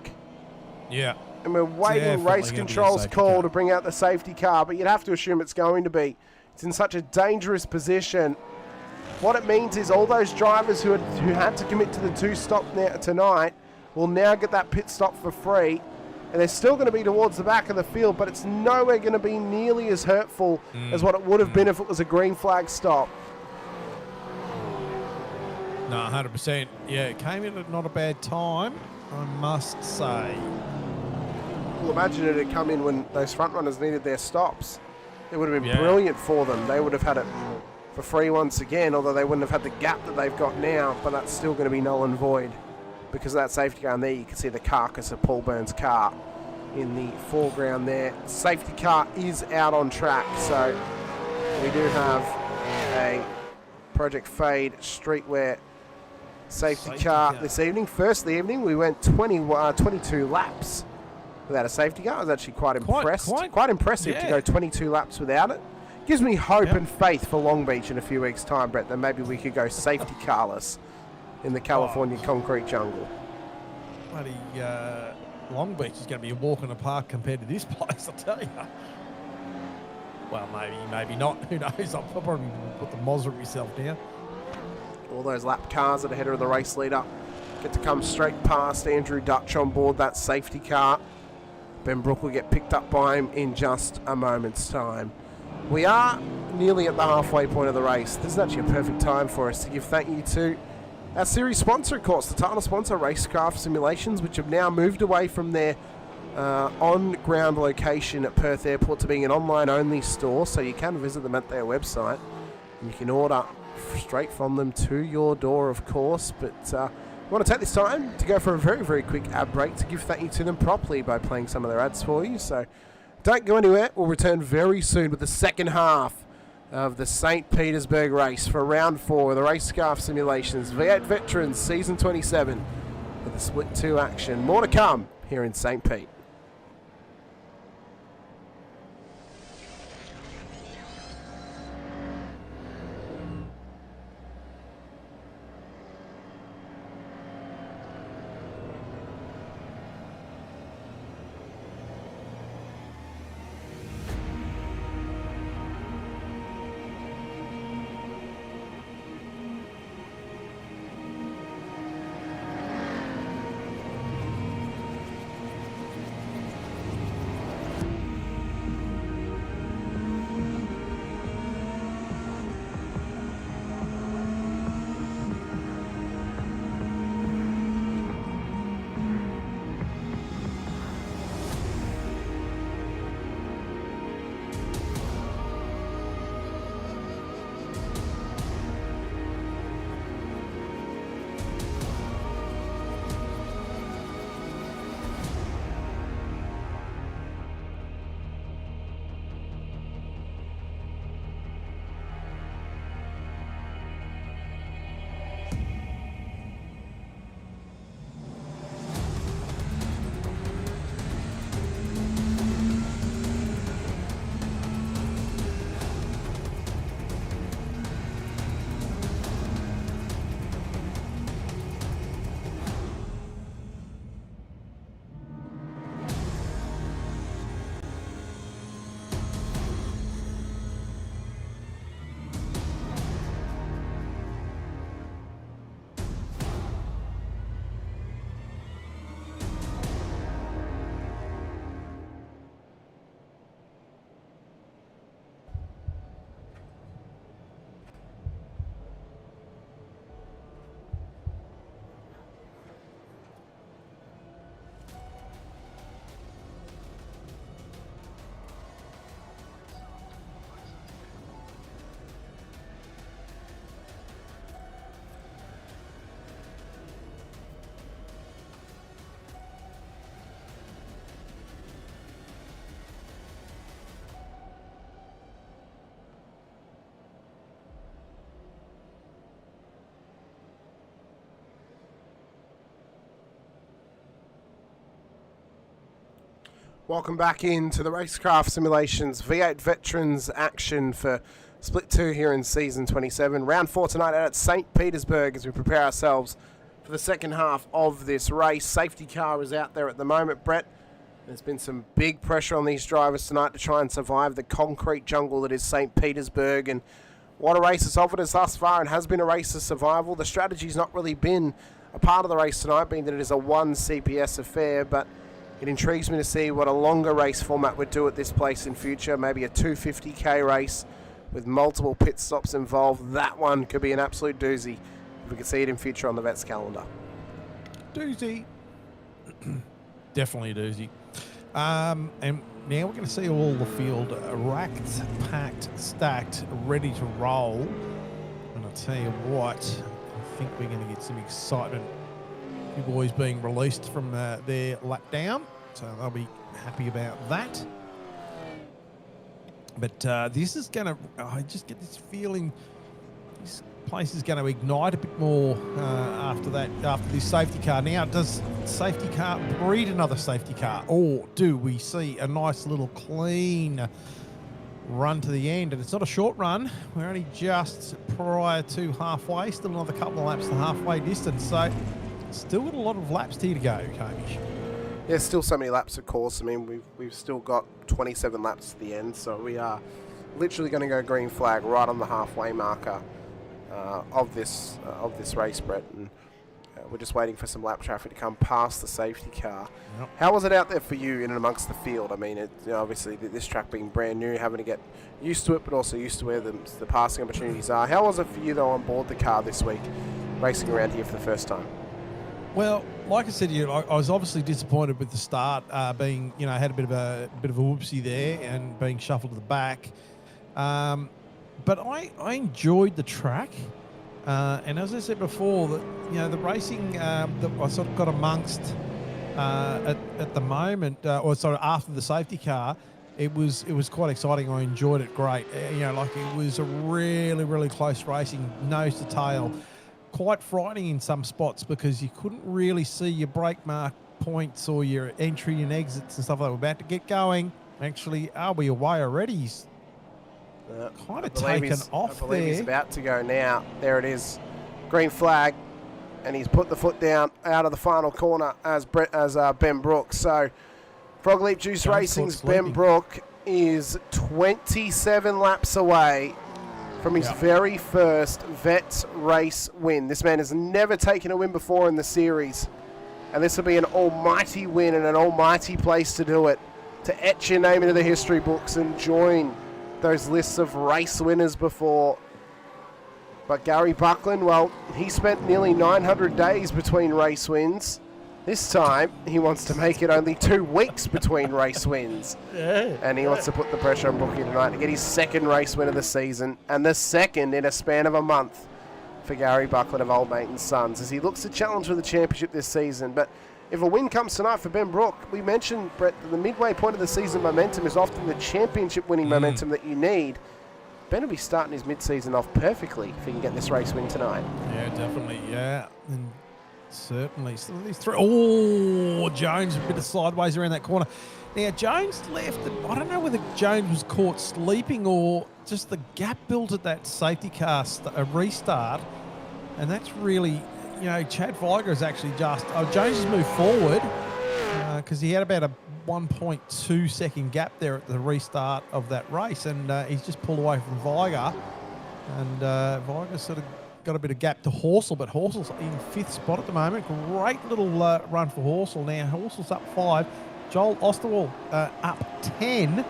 Yeah. And we're waiting race control's call to bring out the safety car, but you'd have to assume it's going to be. It's in such a dangerous position. What it means is all those drivers who had to commit to the 2 stop tonight will now get that pit stop for free, and they're still going to be towards the back of the field, but it's nowhere going to be nearly as hurtful as what it would have been if it was a green flag stop. No, 100%. Yeah, it came in at not a bad time, I must say. Well, imagine it had come in when those front runners needed their stops. It would have been Yeah. brilliant for them. They would have had it for free once again, although they wouldn't have had the gap that they've got now, but that's still going to be null and void because of that safety car. And there you can see the carcass of Paul Byrne's car in the foreground there. Safety car is out on track, so we do have a Project Fade streetwear safety car this evening. First of the evening, we went 22 laps without a safety car. I was actually quite impressed. Quite impressive to go 22 laps without it. Gives me hope and faith for Long Beach in a few weeks' time, Brett, that maybe we could go safety carless in the California concrete jungle. Bloody Long Beach is going to be a walk in the park compared to this place, I'll tell you. Well, maybe not. Who knows? I'll probably put the Moz myself now. All those lap cars that are ahead of the race leader get to come straight past Andrew Dutch on board that safety car. Ben Brook will get picked up by him in just a moment's time. We are nearly at the halfway point of the race. This is actually a perfect time for us to give thank you to our series sponsor, of course, the title sponsor, Racekraft Simulations, which have now moved away from their on-ground location at Perth Airport to being an online-only store, so you can visit them at their website. And you can order straight from them to your door, of course, but I want to take this time to go for a very, very quick ad break to give thank you to them properly by playing some of their ads for you. So don't go anywhere. We'll return very soon with the second half of the St Petersburg race for round 4 of the Racekraft Simulations V8 Veterans Season 27 with the Split 2 action. More to come here in St Pete. Welcome back into the Racekraft Simulations V8 Veterans action for Split 2 here in Season 27. Round 4 tonight out at St Petersburg as we prepare ourselves for the second half of this race. Safety car is out there at the moment, Brett. There's been some big pressure on these drivers tonight to try and survive the concrete jungle that is St Petersburg, and what a race it's offered us thus far, and has been a race of survival. The strategy's not really been a part of the race tonight, being that it is a 1 CPS affair, but it intrigues me to see what a longer race format would do at this place in future. Maybe a 250k race with multiple pit stops involved. That one could be an absolute doozy if we could see it in future on the Vets calendar. Doozy. Definitely a doozy. And now we're going to see all the field racked, packed, stacked, ready to roll. And I'll tell you what, I think we're going to get some excitement. Few boys being released from their lap down, so they'll be happy about that. But this is going to, I just get this feeling this place is going to ignite a bit more after this safety car. Now, does safety car breed another safety car, or do we see a nice little clean run to the end? And it's not a short run. We're only just prior to halfway, still another couple of laps to halfway distance. So still got a lot of laps here to go, Hamish. Yeah, still so many laps, of course. I mean, we've still got 27 laps to the end, so we are literally going to go green flag right on the halfway marker of this race, Brett. And we're just waiting for some lap traffic to come past the safety car. Yep. How was it out there for you in and amongst the field? I mean, obviously this track being brand new, having to get used to it, but also used to where the passing opportunities are. How was it for you though on board the car this week, racing around here for the first time? Well, like I said, I was obviously disappointed with the start, being, had a bit of a whoopsie there and being shuffled to the back. But I enjoyed the track, and as I said before, the racing that I sort of got amongst at the moment, or sort of after the safety car, it was quite exciting. I enjoyed it great. It was a really, really close racing, nose to tail. Quite frightening in some spots because you couldn't really see your brake mark points or your entry and exits and stuff like that. We're about to get going. Actually, are we away already? He's kind of taken off there. I believe he's about to go now. There it is. Green flag. And he's put the foot down out of the final corner as Ben Brooks. So Frog Leap Juice Racing's Ben Brook is 27 laps away from his very first Vets race win. This man has never taken a win before in the series, and this will be an almighty win and an almighty place to do it, to etch your name into the history books and join those lists of race winners before. But Gary Buckland, well, he spent nearly 900 days between race wins. This time, he wants to make it only 2 weeks between race wins. And he wants to put the pressure on Brookie tonight to get his second race win of the season, and the second in a span of a month for Gary Buckland of Old Mate and Sons, as he looks to challenge for the championship this season. But if a win comes tonight for Ben Brook, we mentioned, Brett, that the midway point of the season momentum is often the championship winning momentum that you need. Ben will be starting his mid-season off perfectly if he can get this race win tonight. Yeah, definitely, yeah. And certainly. So these three. Oh, Jones a bit of sideways around that corner. Now, Jones left. I don't know whether Jones was caught sleeping or just the gap built at that safety car restart. And that's really, Chad Viger has actually just... Jones has moved forward because he had about a 1.2 second gap there at the restart of that race. And he's just pulled away from Viger. And Viger sort of got a bit of gap to Horsell, but Horsel's in 5th spot at the moment. Great little run for Horsell. Now Horsel's up 5. Joel Osterwald up 10.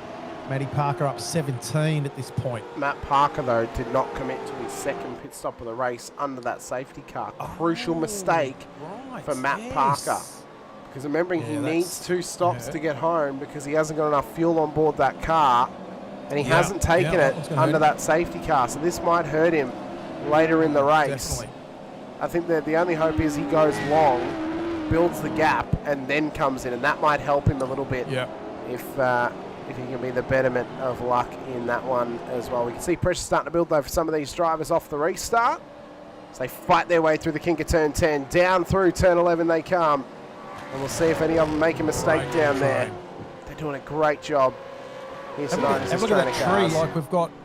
Matty Parker up 17 at this point. Matt Parker, though, did not commit to his second pit stop of the race under that safety car. Crucial mistake for Matt Parker. Because remembering he needs 2 stops to get home because he hasn't got enough fuel on board that car. And he hasn't taken it under that safety car. So this might hurt him later in the race. Definitely. I think that the only hope is he goes long, builds the gap, and then comes in, and that might help him a little bit if he can be the betterment of luck in that one as well. We can see pressure starting to build, though, for some of these drivers off the restart. So they fight their way through the kink of turn 10. Down through turn 11 they come. And we'll see if any of them make a mistake down there. They're doing a great job. Here's Have a look at that tree. Like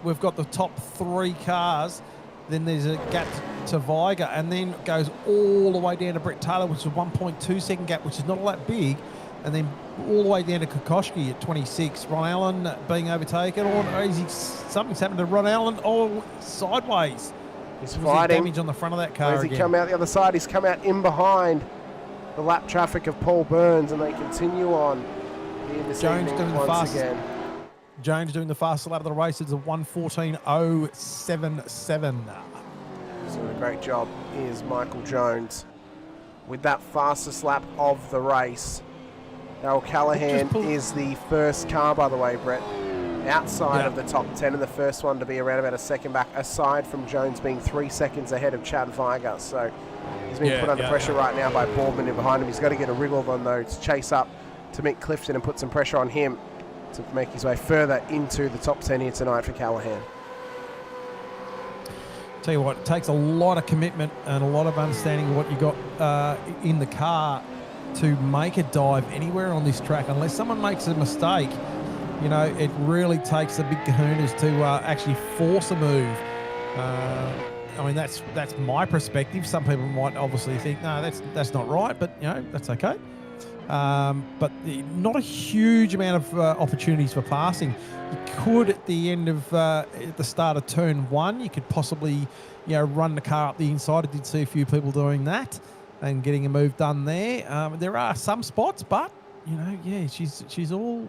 we've got the top 3 cars. Then there's a gap to Viger, and then it goes all the way down to Brett Taylor, which is a 1.2 second gap, which is not all that big, and then all the way down to Kokoschki at 26. Ron Allen being overtaken, or something's happened to Ron Allen. Oh, sideways. He's fighting. Damage on the front of that car. Where's he come out the other side? He's come out in behind the lap traffic of Paul Burns, and they continue on here this Jones evening doing the once fastest. again. Jones doing the fastest lap of the race. It's a 1:14.077. Doing a great job is Michael Jones with that fastest lap of the race. Now, Callahan Just pull- is the first car, by the way, Brett, outside Yeah. of the top 10 and the first one to be around about a second back, aside from Jones being 3 seconds ahead of Chad Viger. So he's being put under pressure right now by Boardman in behind him. He's got to get a wriggle on, though, to chase up to Mick Clifton and put some pressure on him to make his way further into the top 10 here tonight for Callahan. Tell you what, it takes a lot of commitment and a lot of understanding of what you got in the car to make a dive anywhere on this track. Unless someone makes a mistake, you know, it really takes the big kahunas to actually force a move. I mean, that's my perspective. Some people might obviously think, no, that's not right, but you know, that's okay. But not a huge amount of opportunities for passing. You could at the end of at the start of turn 1, you could possibly, you know, run the car up the inside. I did see a few people doing that and getting a move done there. There are some spots, but you know, yeah, she's all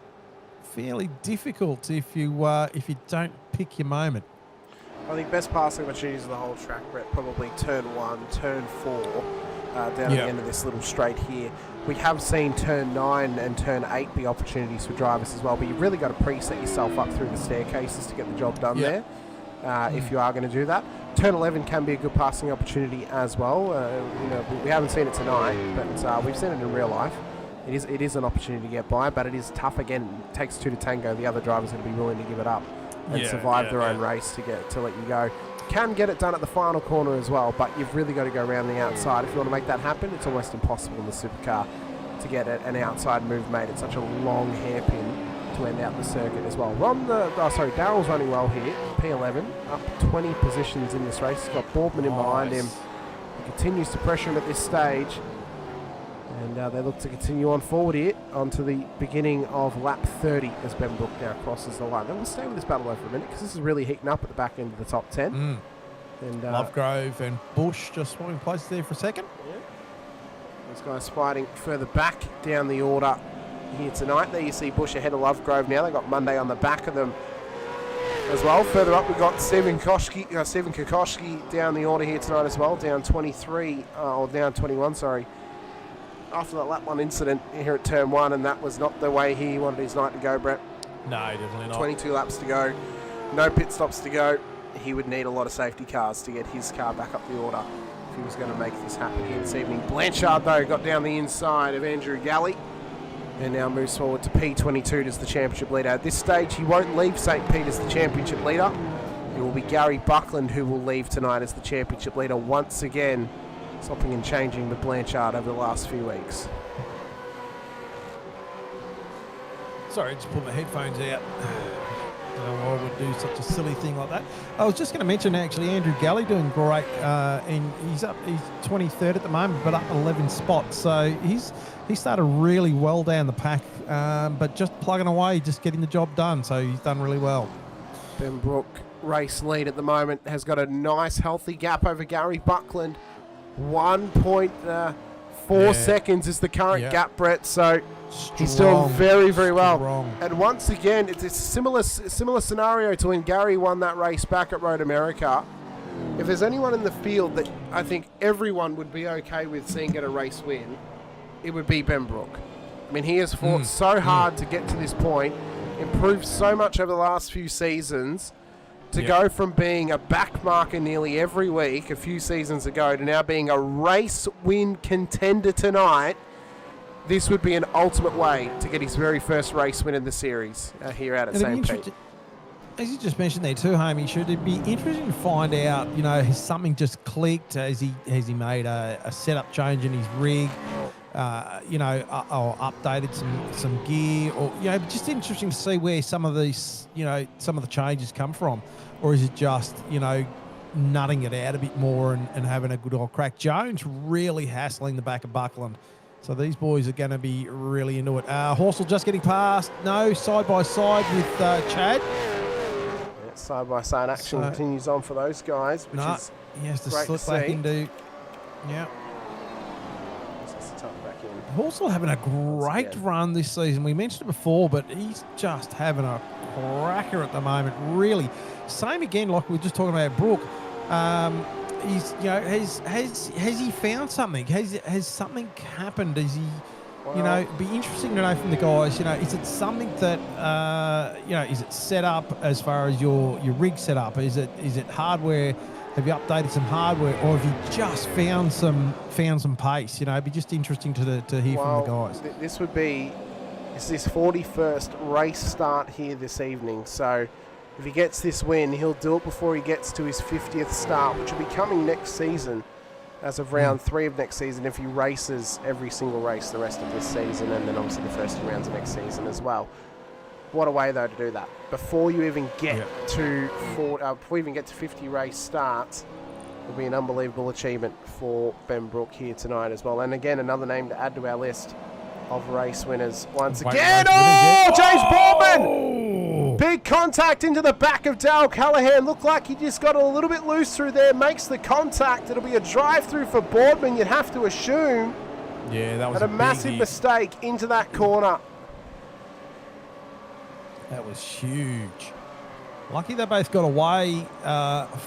fairly difficult if you don't pick your moment. I think best passing opportunities of the whole track, Brett, probably turn 1, turn 4, down at the end of this little straight here. We have seen turn 9 and turn 8 be opportunities for drivers as well, but you've really got to preset yourself up through the staircases to get the job done there, if you are going to do that. Turn 11 can be a good passing opportunity as well. You know, we haven't seen it tonight, but we've seen it in real life. It is an opportunity to get by, but it is tough. Again, it takes 2 to tango. The other drivers are going to be willing to give it up and survive their own race to let you go. Can get it done at the final corner as well, but you've really got to go around the outside. If you want to make that happen, it's almost impossible in the supercar to get an outside move made. It's such a long hairpin to end out the circuit as well. Darrell's running well here. P11, up 20 positions in this race. He's got Boardman in behind him. He continues to pressure him at this stage. And they look to continue on forward here onto the beginning of lap 30 as Ben Brook now crosses the line. Then we'll stay with this battle over a minute because this is really heating up at the back end of the top 10. And Lovegrove and Bush just swapping places there for a second. Those guys fighting further back down the order here tonight. There you see Bush ahead of Lovegrove now. They've got Monday on the back of them as well. Further up, we've got Stephen Kokoschki down the order here tonight as well. Down 23, or down 21, sorry. After that lap 1 incident here at turn 1, and that was not the way he wanted his night to go, Brett. No, definitely not. 22 laps to go, no pit stops to go. He would need a lot of safety cars to get his car back up the order if he was going to make this happen here this evening. Blanchard, though, got down the inside of Andrew Galley and now moves forward to P22 as the championship leader. At this stage, he won't leave St. Pete as the championship leader. It will be Gary Buckland who will leave tonight as the championship leader once again, swapping and changing with Blanchard over the last few weeks. Sorry, just put my headphones out. I don't know why I would do such a silly thing like that. I was just going to mention, actually, Andrew Galley doing great, and he's 23rd at the moment, but up 11 spots. So he started really well down the pack, but just plugging away, just getting the job done. So he's done really well. Ben Brook, race lead at the moment, has got a nice healthy gap over Gary Buckland. 1.4 seconds is the current gap, Brett. So he's doing very, very well. And once again, it's a similar scenario to when Gary won that race back at Road America. If there's anyone in the field that I think everyone would be okay with seeing get a race win, it would be Ben Brook. I mean, he has fought so hard to get to this point, improved so much over the last few seasons, to go from being a back marker nearly every week a few seasons ago to now being a race win contender tonight. This would be an ultimate way to get his very first race win in the series here out at St. Pete. As you just mentioned there too, Hamish, should it be interesting to find out, you know, has something just clicked? Has he made a setup change in his rig? You know, or updated some gear, or, you know, just interesting to see where some of these, you know, some of the changes come from, or is it just, you know, nutting it out a bit more and having a good old crack? Jones really hassling the back of Buckland, so these boys are going to be really into it. Horsell just getting past, no, side by side with Chad. Yeah, side by side action continues on for those guys, which is he has to great slip to back see. into, Horsell having a great run this season. We mentioned it before, but he's just having a cracker at the moment. Really, same again, like we were just talking about Brook. He's, you know, has he found something? Has something happened? Is he, You know, it'd be interesting to know from the guys, you know, is it something that, you know, is it set up as far as your rig set up? Is it hardware? Have you updated some hardware, or have you just found some pace? You know, it'd be just interesting to hear from the guys. This would be his 41st race start here this evening. So if he gets this win, he'll do it before he gets to his 50th start, which will be coming next season. As of round 3 of next season, if he races every single race the rest of this season, and then obviously the first 2 rounds of next season as well. What a way though to do that. Before you even get to 50 race starts, will be an unbelievable achievement for Ben Brook here tonight as well. And again, another name to add to our list of race winners once again. James Boardman! Big contact into the back of Dale Callahan. Looked like he just got a little bit loose through there. Makes the contact. It'll be a drive-through for Boardman, you'd have to assume. Yeah, that was a massive mistake into that corner. That was huge. Lucky they both got away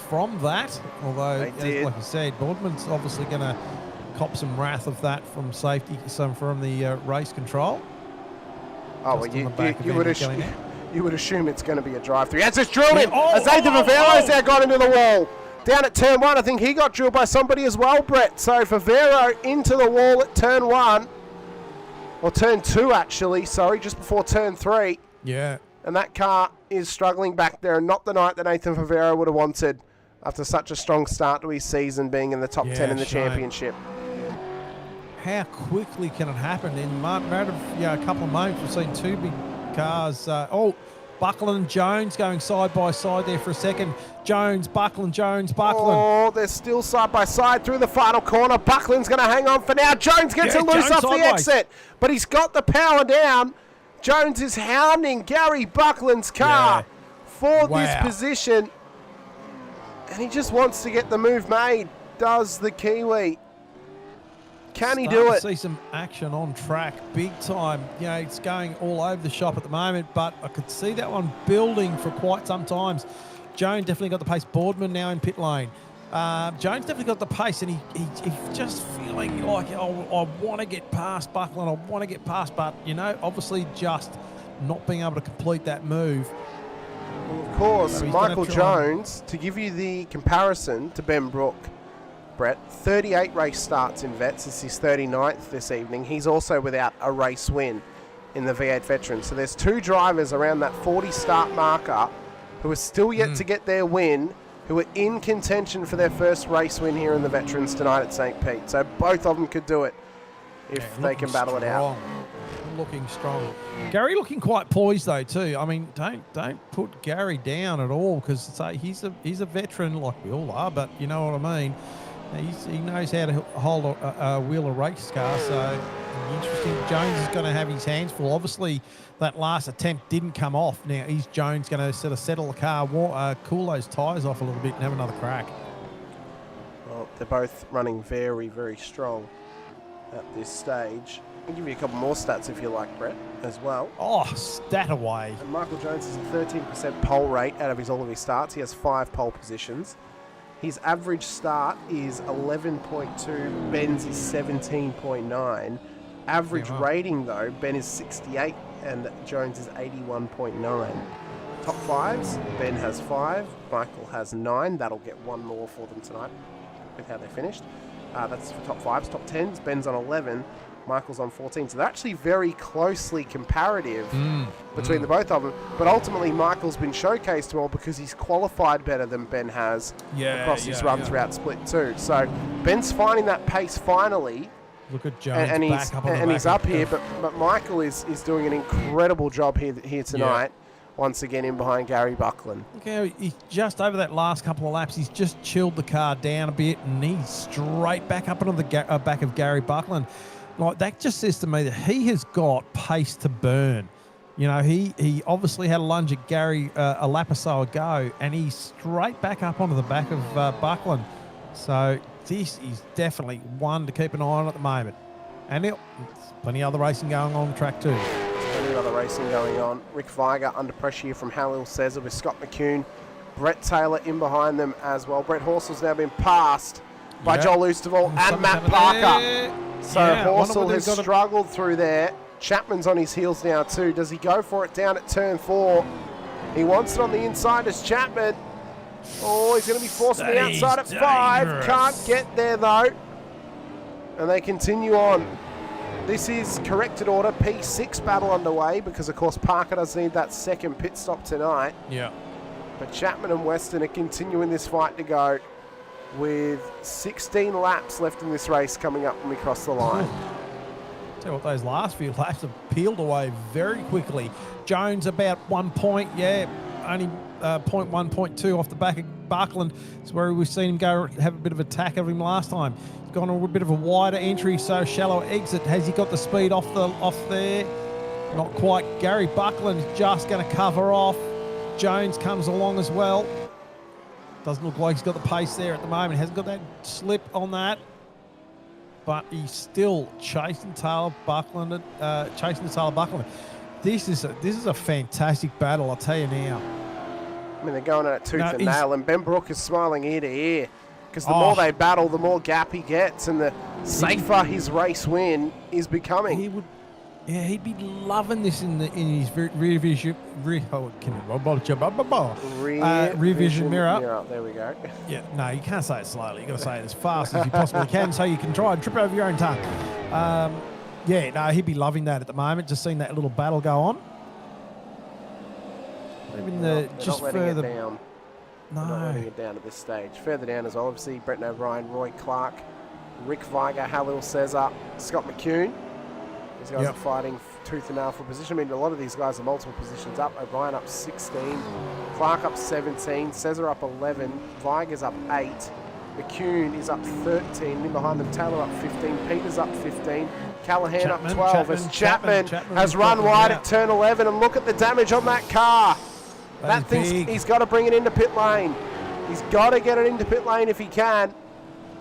from that. Although, like you said, Boardman's obviously going to cop some wrath of that from safety, from the race control. Oh, well, you would assume it's going to be a drive-through. As it's drilled in, as Nathan Favero's now got into the wall. Down at turn 1, I think he got drilled by somebody as well, Brett. So Favero into the wall at turn 1. Or turn 2, actually. Sorry, just before turn 3. Yeah. And that car is struggling back there, and not the night that Nathan Favero would have wanted after such a strong start to his season, being in the top 10 in the championship. How quickly can it happen? In a matter of a couple of moments, we've seen 2 big cars. Buckland and Jones going side by side there for a second. Jones, Buckland. Oh, they're still side by side through the final corner. Buckland's going to hang on for now. Jones gets it loose off the exit, but he's got the power down. Jones is hounding Gary Buckland's car for this position, and he just wants to get the move made. Does the Kiwi? Can he do it? See some action on track, big time. You know, it's going all over the shop at the moment, but I could see that one building for quite some times. Jones definitely got the pace. Boardman now in pit lane. Jones definitely got the pace, and he's just feeling like, I want to get past Buckland. I want to get past, but, you know, obviously just not being able to complete that move. Well, of course, Michael Jones, to give you the comparison to Ben Brook, Brett, 38 race starts in Vets. It's his 39th this evening. He's also without a race win in the V8 Veterans. So there's 2 drivers around that 40 start marker who are still yet to get their win, who are in contention for their first race win here in the Veterans tonight at St Pete. So both of them could do it if they can battle it out. Looking strong. Gary looking quite poised though too. I mean, don't put Gary down at all, because he's a veteran like we all are, but you know what I mean. He knows how to hold a wheel of race car, so interesting. Jones is going to have his hands full. Obviously, that last attempt didn't come off. Now, is Jones going to sort of settle the car, cool those tyres off a little bit and have another crack? Well, they're both running very, very strong at this stage. I'll give you a couple more stats if you like, Brett, as well. Oh, stat away. And Michael Jones is a 13% pole rate out of all of his starts. He has 5 pole positions. His average start is 11.2. Ben's is 17.9. Average rating, though, Ben is 68 and Jones is 81.9. Top 5s, Ben has 5, Michael has 9. That'll get 1 more for them tonight with how they finished. That's for top 5s. Top 10s, Ben's on 11. Michael's on 14. So they're actually very closely comparative between the both of them. But ultimately, Michael's been showcased well because he's qualified better than Ben has across his run throughout Split 2. So Ben's finding that pace finally. Look at Jones and he's up here. But Michael is doing an incredible job here tonight. Once again in behind Gary Buckland. Okay, he's just over that last couple of laps. He's just chilled the car down a bit, and he's straight back up into the back of Gary Buckland. Like, that just says to me that he has got pace to burn. You know, he obviously had a lunge at Gary a lap or so ago, and he's straight back up onto the back of Buckland. So this is definitely one to keep an eye on at the moment. And there's plenty of other racing going on track too. Plenty of other racing going on. Rick Viger under pressure here from Halil Cesar with Scott McCune. Brett Taylor in behind them as well. Brett Horsel's now been passed by Joel Oosterwald and Matt Parker. So Yeah, I wonder Horsell whether has he's got a- struggled through there. Chapman's on his heels now too. Does he go for it down at turn 4? He wants it on the inside as Chapman. Oh, he's going to be forced to the That is outside at 5. dangerous. Can't get there though. And they continue on. This is corrected order, P6 battle underway because of course Parker does need that second pit stop tonight. Yeah. But Chapman and Weston are continuing this fight to go with 16 laps left in this race coming up when we cross the line. Tell you what, those last few laps have peeled away very quickly. Jones about 1 point, only 0.1, 0.2 off the back of Buckland. It's where we've seen him go have a bit of attack of him last time. He's gone a bit of a wider entry, so shallow exit. Has he got the speed off there? Not quite. Gary Buckland's just going to cover off. Jones comes along as well. Doesn't look like he's got the pace there at the moment. Hasn't got that slip on that. But he's still chasing Taylor Buckland. This is a fantastic battle, I'll tell you now. I mean, they're going at it tooth and he's- nail, and Ben Brook is smiling ear to ear because the more they battle, the more gap he gets, and the safer his race win is becoming. He'd be loving this in his rear vision mirror. There we go. Yeah, no, you can't say it slowly. You got to say it as fast as you possibly can, so you can try and trip over your own tongue. He'd be loving that at the moment. Just seeing that little battle go on. Even They're just not letting further it down. They're not letting it down at this stage. Further down as well, obviously, Brenton O'Brien, Roy Clark, Rick Viger, Halil Cesar, Scott McCune. These guys are fighting tooth and nail for position. I mean, a lot of these guys are multiple positions up. O'Brien up 16, Clark up 17, Cesar up 11, Viger's up 8, McCune is up 13, in behind them Taylor up 15, Peters up 15, Callahan up 12 as Chapman has run wide at turn 11, and look at the damage on that car. That thing's, he's got to bring it into pit lane. He's got to get it into pit lane if he can,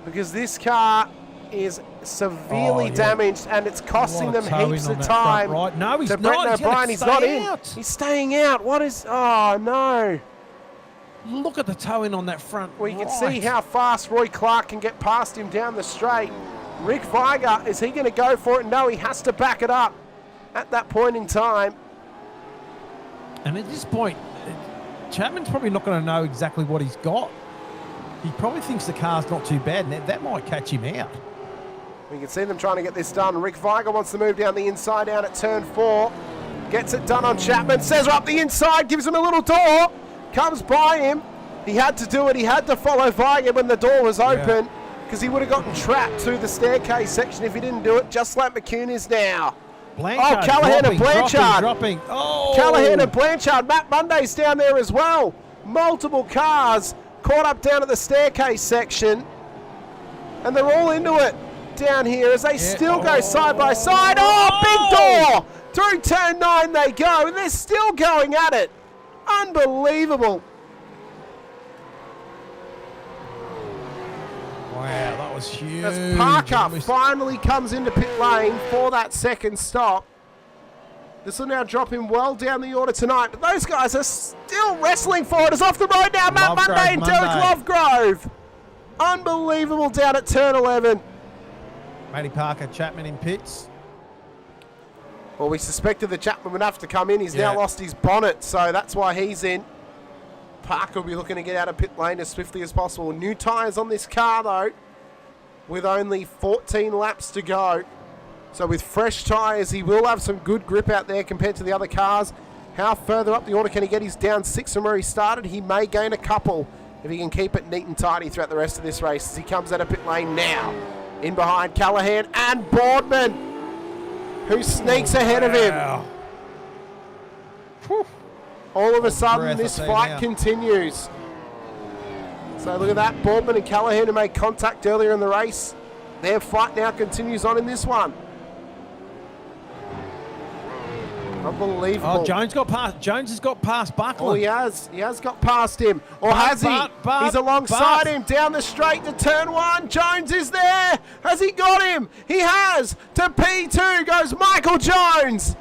because this car is severely damaged and it's costing them heaps of time. Right. No, he's to not. Brenton O'Brien, he's not in. He's staying out. What is... Oh, no. Look at the toe in on that front. Well, you can see how fast Roy Clark can get past him down the straight. Rick Viger, is he going to go for it? No, he has to back it up at that point in time. And at this point, Chapman's probably not going to know exactly what he's got. He probably thinks the car's not too bad, and that might catch him out. We can see them trying to get this done. Rick Viger wants to move down the inside down at turn 4. Gets it done on Chapman. Cesar up the inside, gives him a little door. Comes by him. He had to do it. He had to follow Viger when the door was open, because he would have gotten trapped through the staircase section if he didn't do it, just like McCune is now. Blanchard Callahan and Blanchard. Dropping. Oh. Callahan and Blanchard. Matt Monday's down there as well. Multiple cars caught up down at the staircase section, and they're all into it down here as they still go side by side. Oh, big door! Through turn 9 they go, and they're still going at it. Unbelievable. Wow, that was huge. As Parker finally comes into pit lane for that second stop. This will now drop him well down the order tonight, but those guys are still wrestling for it. It's off the road now. Matt Monday and Derek Lovegrove. Unbelievable down at turn 11. Matty Parker, Chapman in pits. Well, we suspected that Chapman would have to come in. He's now lost his bonnet, so that's why he's in. Parker will be looking to get out of pit lane as swiftly as possible. New tyres on this car, though, with only 14 laps to go. So with fresh tyres, he will have some good grip out there compared to the other cars. How further up the order can he get? He's down 6 from where he started. He may gain a couple if he can keep it neat and tidy throughout the rest of this race as he comes out of pit lane now. In behind Callahan and Boardman, who sneaks ahead of him. All of a sudden, this fight continues. So look at that. Boardman and Callahan, who made contact earlier in the race, their fight now continues on in this one. Unbelievable. Oh, Jones has got past Buckland. Oh, he has. He has got past him. Or has he? He's alongside him down the straight to turn 1. Jones is there. Has he got him? He has. To P2 goes Michael Jones.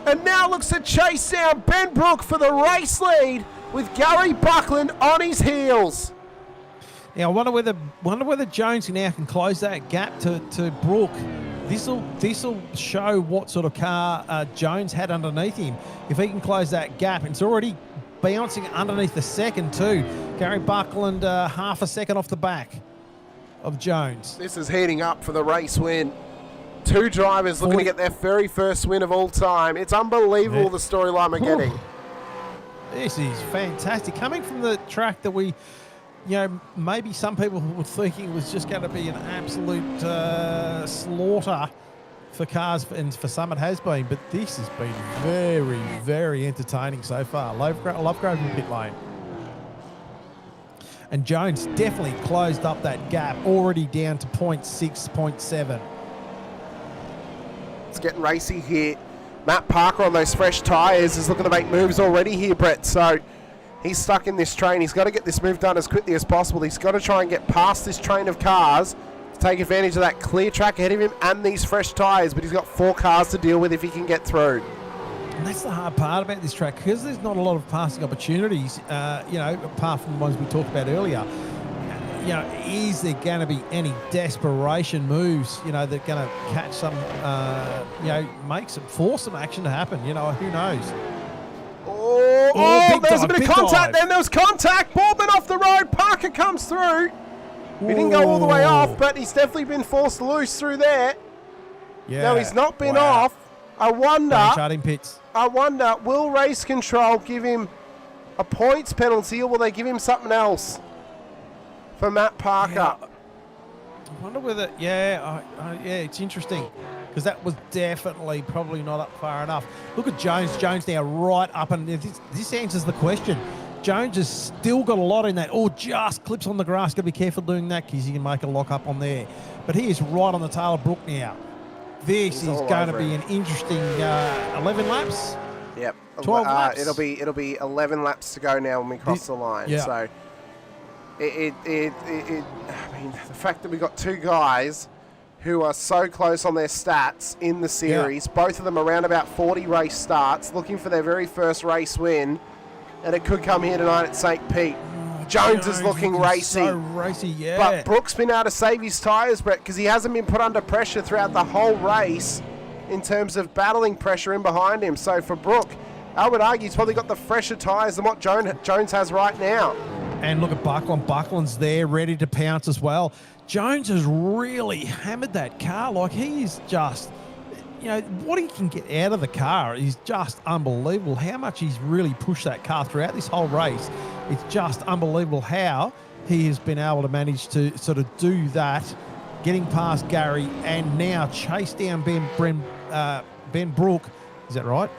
And now looks to chase down Ben Brook for the race lead with Gary Buckland on his heels. Yeah, I wonder whether Jones now can close that gap to Brook. this'll show what sort of car Jones had underneath him. If he can close that gap, it's already bouncing underneath the second too. Gary Buckland half a second off the back of Jones. This is heating up for the race win. Two drivers looking to get their very first win of all time. It's unbelievable the storyline we're getting. This is fantastic. Coming from the track that we, maybe some people were thinking was just going to be an absolute slaughter for cars, and for some it has been, but this has been very, very entertaining so far. Lovegrove in pit lane. And Jones definitely closed up that gap, already down to 0.6, 0.7. It's getting racy here. Matt Parker on those fresh tyres is looking to make moves already here, Brett. So he's stuck in this train. He's got to get this move done as quickly as possible. He's got to try and get past this train of cars to take advantage of that clear track ahead of him and these fresh tyres. But he's got 4 cars to deal with if he can get through. And that's the hard part about this track, because there's not a lot of passing opportunities, apart from the ones we talked about earlier. Is there going to be any desperation moves, that are going to catch some, force some action to happen? Who knows? Oh, there was a bit of contact dive. then. There was contact. Boardman off the road. Parker comes through. He didn't go all the way off, but he's definitely been forced loose through there. Yeah. No, he's not been off. I wonder, will race control give him a points penalty, or will they give him something else for Matt Parker? Yeah. I wonder whether, it's interesting, because that was definitely probably not up far enough. Look at Jones. Jones now right up, and this answers the question. Jones has still got a lot in that. Oh, just clips on the grass. Got to be careful doing that, because he can make a lock up on there. But he is right on the tail of Brook now. This is going to be an interesting 11 laps. Yep. 12 laps. It'll be 11 laps to go now when we cross the line. Yeah. So I mean, the fact that we got 2 guys who are so close on their stats in the series, both of them around about 40 race starts, looking for their very first race win, and it could come here tonight at St Pete. Jones is looking racy. So racy, yeah. But Brook's been able to save his tyres, Brett, because he hasn't been put under pressure throughout the whole race in terms of battling pressure in behind him. So for Brook, I would argue he's probably got the fresher tyres than what Jones has right now. And look at Buckland. Buckland's there, ready to pounce as well. Jones has really hammered that car. Like, he is just, what he can get out of the car is just unbelievable. How much he's really pushed that car throughout this whole race. It's just unbelievable how he has been able to manage to sort of do that, getting past Gary and now chase down Ben Brook. Is that right?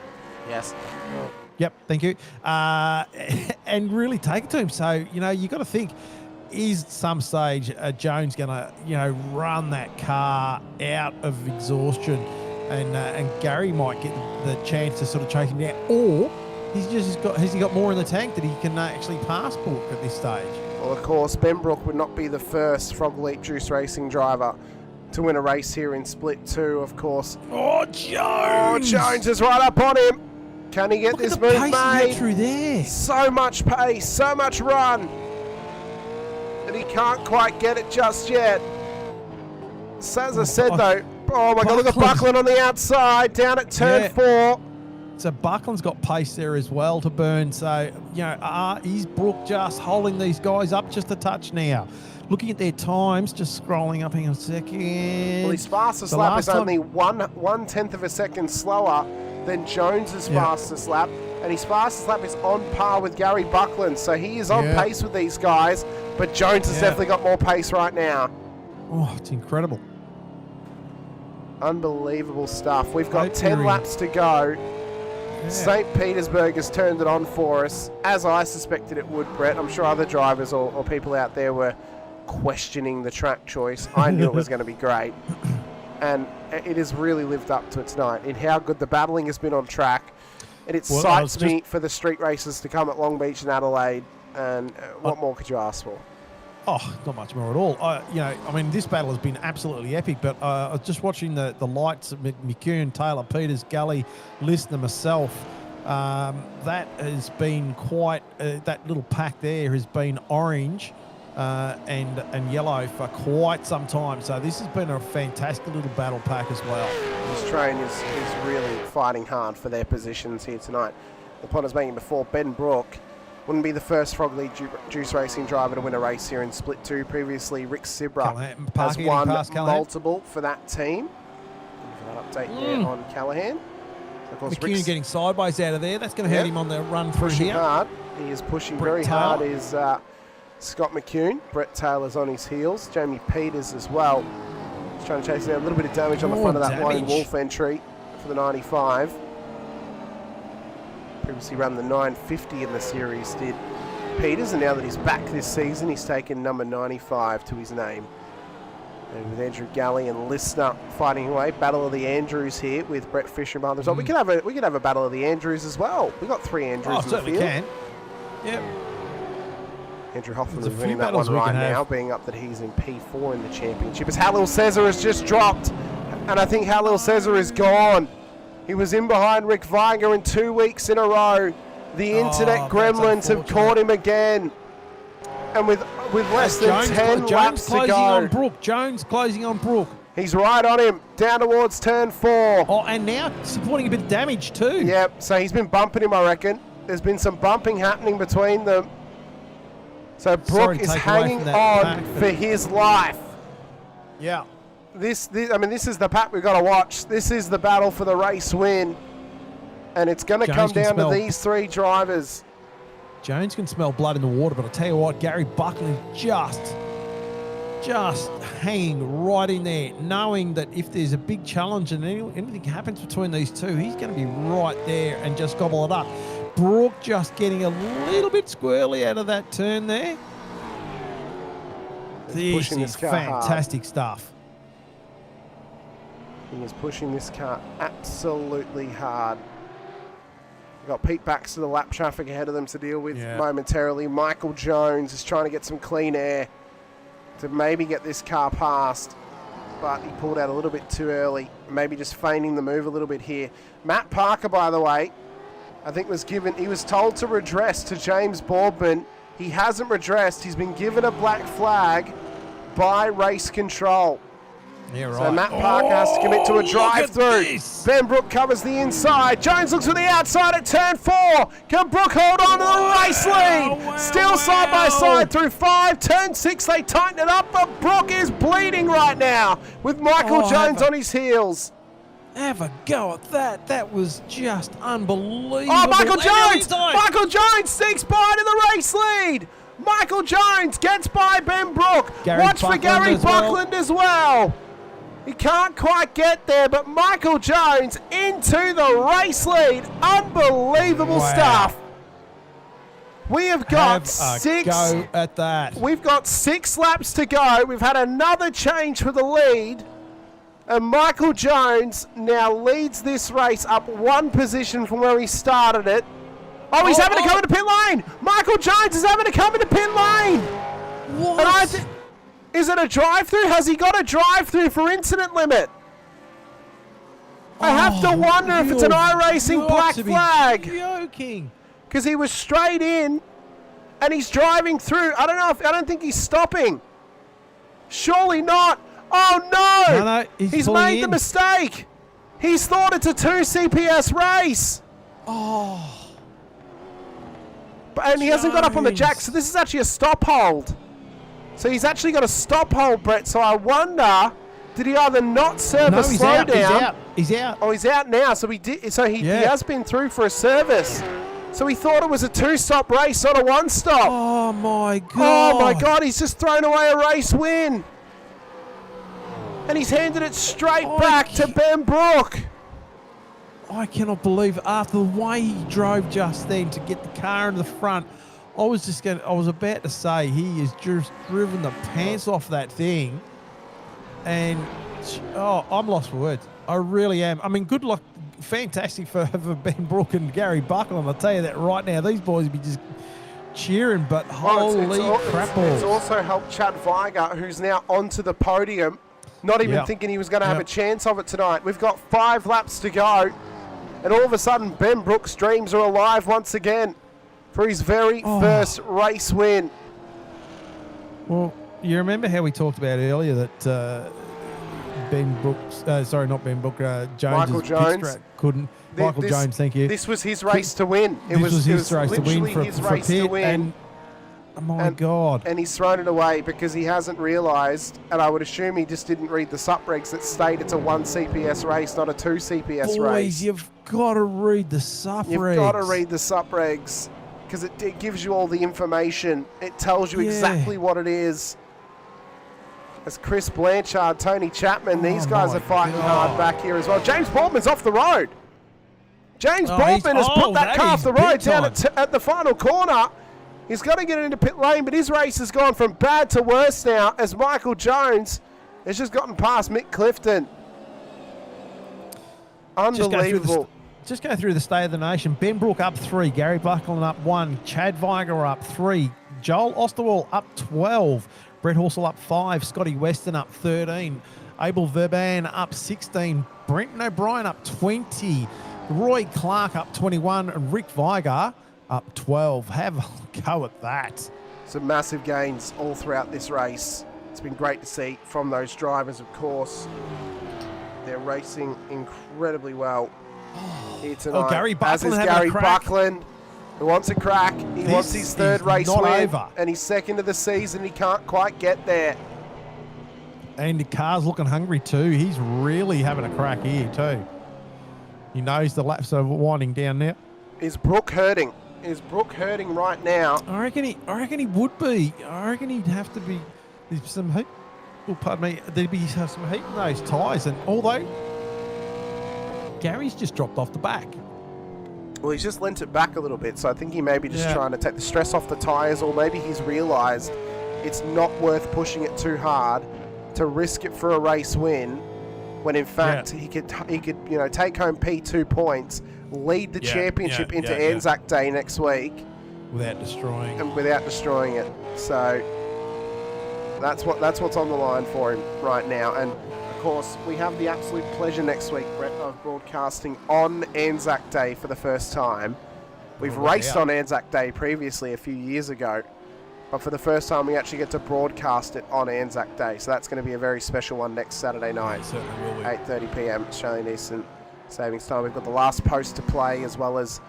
Yes. Yep, thank you. And really take it to him. So, you got to think, is some stage Jones going to, run that car out of exhaustion, and Gary might get the chance to sort of chase him down, or has he got more in the tank that he can actually pass Brook at this stage? Well, of course, Ben Brook would not be the first Frog Leap Juice Racing driver to win a race here in Split 2, of course. Oh, Jones! Oh, Jones is right up on him. Can he get this move made? Through there. So much pace, so much run. And he can't quite get it just yet. So as I said, though, oh my God, look at Buckland on the outside, down at turn 4. So Buckland's got pace there as well to burn. So, is Brook just holding these guys up just a touch now? Looking at their times, just scrolling up in a second. Well, his fastest lap is only 1/10 of a second slower than Jones's fastest lap. And his fastest lap is on par with Gary Buckland. So he is on pace with these guys. But Jones has definitely got more pace right now. Oh, it's incredible. Unbelievable stuff. We've got 10 laps to go. St Petersburg has turned it on for us, as I suspected it would, Brett. I'm sure other drivers or people out there were questioning the track choice. I knew it was going to be great. And it has really lived up to it tonight in how good the battling has been on track. And it excites me for the street races to come at Long Beach and Adelaide. And what more could you ask for? Oh, not much more at all. This battle has been absolutely epic, but I was just watching the lights of McKeown, Taylor, Peters, Gully, Listener, myself. That has been quite, that little pack there has been orange and yellow for quite some time. So this has been a fantastic little battle pack as well. This train is really fighting hard for their positions here tonight. The point I was making before, Ben Brook wouldn't be the first Frog League Juice Racing driver to win a race here in Split 2. Previously, Rick Sibra has won multiple for that team. For that update there on Callahan. Of course, McCune getting sideways out of there. That's going to hurt him on the run through pushing here. hard. He is pushing very hard. Is Scott McCune. Brett Taylor's on his heels. Jamie Peters as well. He's trying to chase down a little bit of damage on the front of that Lone Wolf entry for the 95. Previously ran the 950 in the series, did Peters, and now that he's back this season, he's taken number 95 to his name. And with Andrew Galley and Listener fighting away, Battle of the Andrews here with Brett Fisher and others. We could have a Battle of the Andrews as well. We got 3 Andrews in the field. Can. Yep. Andrew Hoffman is winning that one right now, being up that he's in P4 in the championship. As Halil Cesar has just dropped, and I think Halil Cesar is gone. He was in behind Rick Viger in 2 weeks in a row. The internet gremlins have caught him again. And with less than 10 laps to go. Jones closing on Brook. He's right on him, down towards turn 4. Oh, and now supporting a bit of damage too. Yep, so he's been bumping him, I reckon. There's been some bumping happening between them. So Brook is hanging on for his life. Yeah. This is the pack we've got to watch. This is the battle for the race win. And it's going to come down to these 3 drivers. Jones can smell blood in the water, but I'll tell you what, Gary Buckland just hanging right in there, knowing that if there's a big challenge and anything happens between these two, he's going to be right there and just gobble it up. Brook just getting a little bit squirrely out of that turn there. This is fantastic stuff. He is pushing this car absolutely hard. We've got Pete Baxter, the lap traffic ahead of them to deal with momentarily. Michael Jones is trying to get some clean air to maybe get this car past, but he pulled out a little bit too early, maybe just feigning the move a little bit here. Matt Parker, by the way, I think he was told to redress to James Boardman. He hasn't redressed. He's been given a black flag by race control. Yeah, right. So Matt Parker has to commit to a drive-through. Ben Brook covers the inside. Jones looks for the outside at turn 4. Can Brook hold on to the race lead? Still side by side through 5. Turn 6, they tighten it up, but Brook is bleeding right now with Michael Jones on his heels. Have a go at that. That was just unbelievable. Oh, Michael Jones! Michael Jones sneaks by to the race lead. Michael Jones gets by Ben Brook. Watch for Gary Buckland as well. He can't quite get there, but Michael Jones into the race lead. Unbelievable stuff. We have got 6. Go at that. We've got 6 laps to go. We've had another change for the lead. And Michael Jones now leads this race up 1 position from where he started it. Oh, he's having to come into pit lane. Michael Jones is having to come into pit lane. What? And is it a drive-through? Has he got a drive-through for incident limit? I have to wonder if it's an iRacing black flag. Joking. Because he was straight in and he's driving through. I don't think he's stopping. Surely not. Oh no! No, he's made the mistake. He's thought it's a 2 CPS race. Oh. And he hasn't got up on the jack, so this is actually a stop hold. So he's actually got a stop hold, Brett. So I wonder, did he either not serve a slowdown? He's out. Oh, he's out now. So he did. So he has been through for a service. So he thought it was a 2-stop race, not a 1-stop. Oh my god! Oh my god! He's just thrown away a race win, and he's handed it straight back to Ben Brook. I cannot believe after the way he drove just then to get the car in the front. I was about to say he has just driven the pants off that thing, and I'm lost for words. I really am. I mean, good luck, fantastic for Ben Brook and Gary Buckland. I'll tell you that right now. These boys would be just cheering, but holy crap balls. It's also helped Chad Viger, who's now onto the podium, not even thinking he was going to have a chance of it tonight. We've got 5 laps to go, and all of a sudden Ben Brook's dreams are alive once again for his very first race win. Well, you remember how we talked about earlier that Ben Brooks, not Ben Brooks, Michael Jones couldn't. Michael Jones, thank you. This was his race to win. This was his race to win literally his for race to Pitt, win. and oh my God. And he's thrown it away because he hasn't realised, and I would assume he just didn't read the sup regs that state it's a 1 CPS race, not a 2 CPS race. Boys, you've got to read the sup regs. You've got to read the sup regs because it gives you all the information. It tells you exactly what it is. As Chris Blanchard, Tony Chapman, these guys are fighting hard back here as well. James Boardman's off the road. James Boardman has put that car off the road down at the final corner. He's got to get it into pit lane, but his race has gone from bad to worse now as Michael Jones has just gotten past Mick Clifton. Unbelievable. Just go through the state of the nation. Ben Brook up 3, Gary Buckland up 1, Chad Viger up 3, Joel Osterwall up 12, Brett Horsell up 5, Scotty Weston up 13, Abel Verban up 16, Brenton O'Brien up 20, Roy Clark up 21, and Rick Viger up 12. Have a go at that. Some massive gains all throughout this race. It's been great to see from those drivers, of course. They're racing incredibly well here tonight. Gary Buckland, as is Gary Buckland, who wants a crack. He wants his third race win, over. And he's second of the season. He can't quite get there. And the car's looking hungry too. He's really having a crack here too. He knows the laps are winding down now. Is Brooke hurting? Is Brooke hurting right now? I reckon he would be. I reckon he'd have to be. There's some heat. Oh, pardon me. There'd be some heat in those tyres. And although Gary's just dropped off the back. Well, he's just lent it back a little bit, so I think he may be just trying to take the stress off the tyres, or maybe he's realised it's not worth pushing it too hard to risk it for a race win, when in fact he could take home P2 points, lead the championship into Anzac Day next week without destroying it. So that's what's on the line for him right now. And of course, we have the absolute pleasure next week, Brett, of broadcasting on Anzac Day for the first time. We've raced on Anzac Day previously a few years ago, but for the first time we actually get to broadcast it on Anzac Day. So that's going to be a very special one next Saturday night, 8:30 p.m. Australian Eastern Savings Time. We've got the last post to play, as well as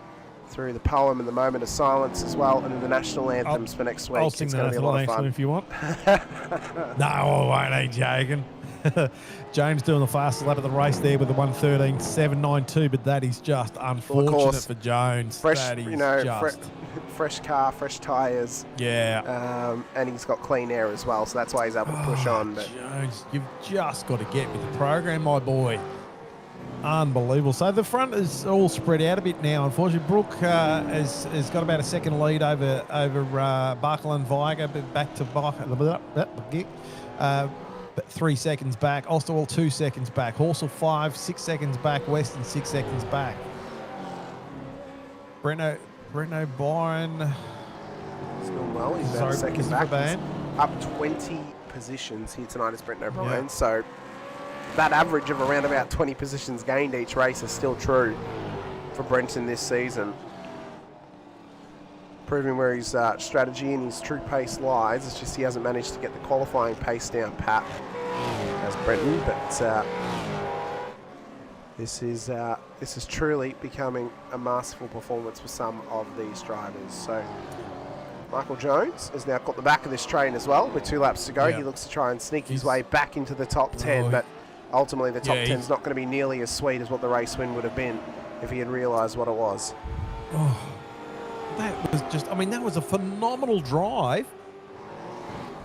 through the poem and the moment of silence as well, and then the national anthems for next week. I'll sing the national anthem if you want. No, I won't, ain't joking. James doing the fastest lap of the race there with the 1:13.792, but that is just unfortunate for Jones. Fresh, that is fresh car, fresh tyres. Yeah. And he's got clean air as well, so that's why he's able to push on. But Jones, you've just got to get with the program, my boy. Unbelievable. So the front is all spread out a bit now. Unfortunately, Brooke has got about a second lead over Buckland Viger, but back to Buckland. But 3 seconds back. Osterwell 2 seconds back. Horsell 5, 6 seconds back. Weston 6 seconds back. Brent O'Brien. He's doing well. He's about a second back. He's up 20 positions here tonight as Brent O'Brien. Yeah. So that average of around about 20 positions gained each race is still true for Brenton this season. Proving where his strategy and his true pace lies. It's just he hasn't managed to get the qualifying pace down pat as Brenton, but this is truly becoming a masterful performance for some of these drivers. So Michael Jones has now got the back of this train as well with 2 laps to go. He looks to try and sneak his way back into the top 10, but ultimately the top 10 is not going to be nearly as sweet as what the race win would have been if he had realised what it was. That was just, that was a phenomenal drive.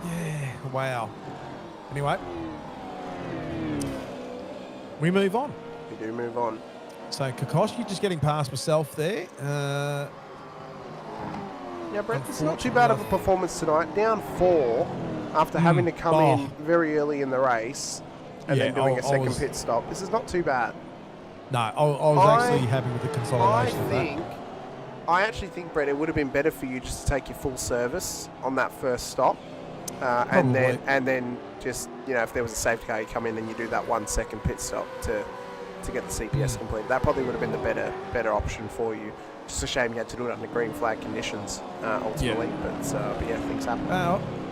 Yeah, wow. Anyway, we move on. We do move on. So, Kokoschki just getting past myself there. Yeah, Brett, it's not too bad of a performance tonight. Down 4 after having to come in very early in the race and then doing a second pit stop. This is not too bad. No, I was actually happy with the consolidation. I actually think, Brett, it would have been better for you just to take your full service on that first stop, and then just, if there was a safety car, you come in and you do that 1 second pit stop to get the CPS complete. That probably would have been the better option for you. Just a shame you had to do it under green flag conditions ultimately, but yeah, things happen.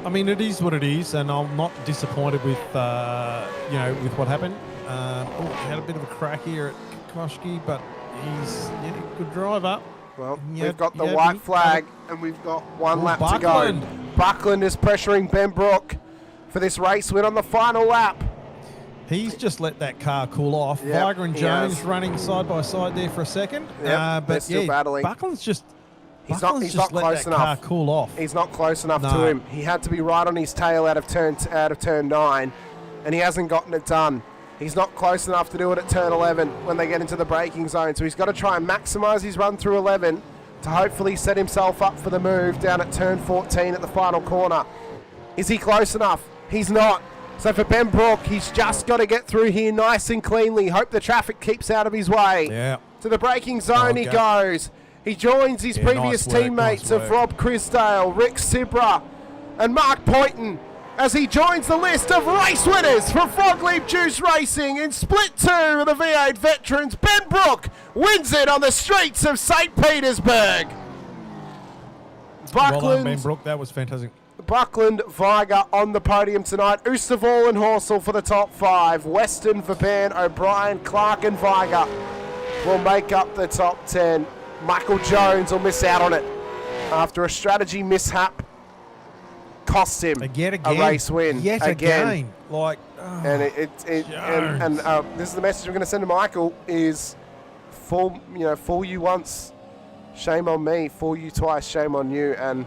I mean, it is what it is, and I'm not disappointed with with what happened. He had a bit of a crack here at Kokoschki, but he's a good driver. Well, we've got the white flag, and we've got one lap to go. Buckland is pressuring Ben Brook for this race win on the final lap. He's just let that car cool off. Yep, Viger and Jones running side by side there for a second. Yep, they're still battling. Buckland's just He's not close enough. Car cool off. He's not close enough to him. He had to be right on his tail out of turn 9, and he hasn't gotten it done. He's not close enough to do it at turn 11 when they get into the braking zone. So he's got to try and maximise his run through 11 to hopefully set himself up for the move down at turn 14 at the final corner. Is he close enough? He's not. So for Ben Brook, he's just got to get through here nice and cleanly. Hope the traffic keeps out of his way. Yeah. To the braking zone he goes. He joins his previous teammates of Rob Crisdale, Rick Sibra, and Mark Poynton as he joins the list of race winners for Frog Leap Juice Racing in Split 2 of the V8 Veterans. Ben Brook wins it on the streets of St Petersburg. Well done, Ben Brook. That was fantastic. Buckland, Viger on the podium tonight. Oosterval and Horsell for the top 5. Weston, Verban, O'Brien, Clark and Viger will make up the top 10. Michael Jones will miss out on it after a strategy mishap cost him a race win. Yet again. And this is the message we're going to send to Michael: is fool you once, shame on me. Fool you twice, shame on you. And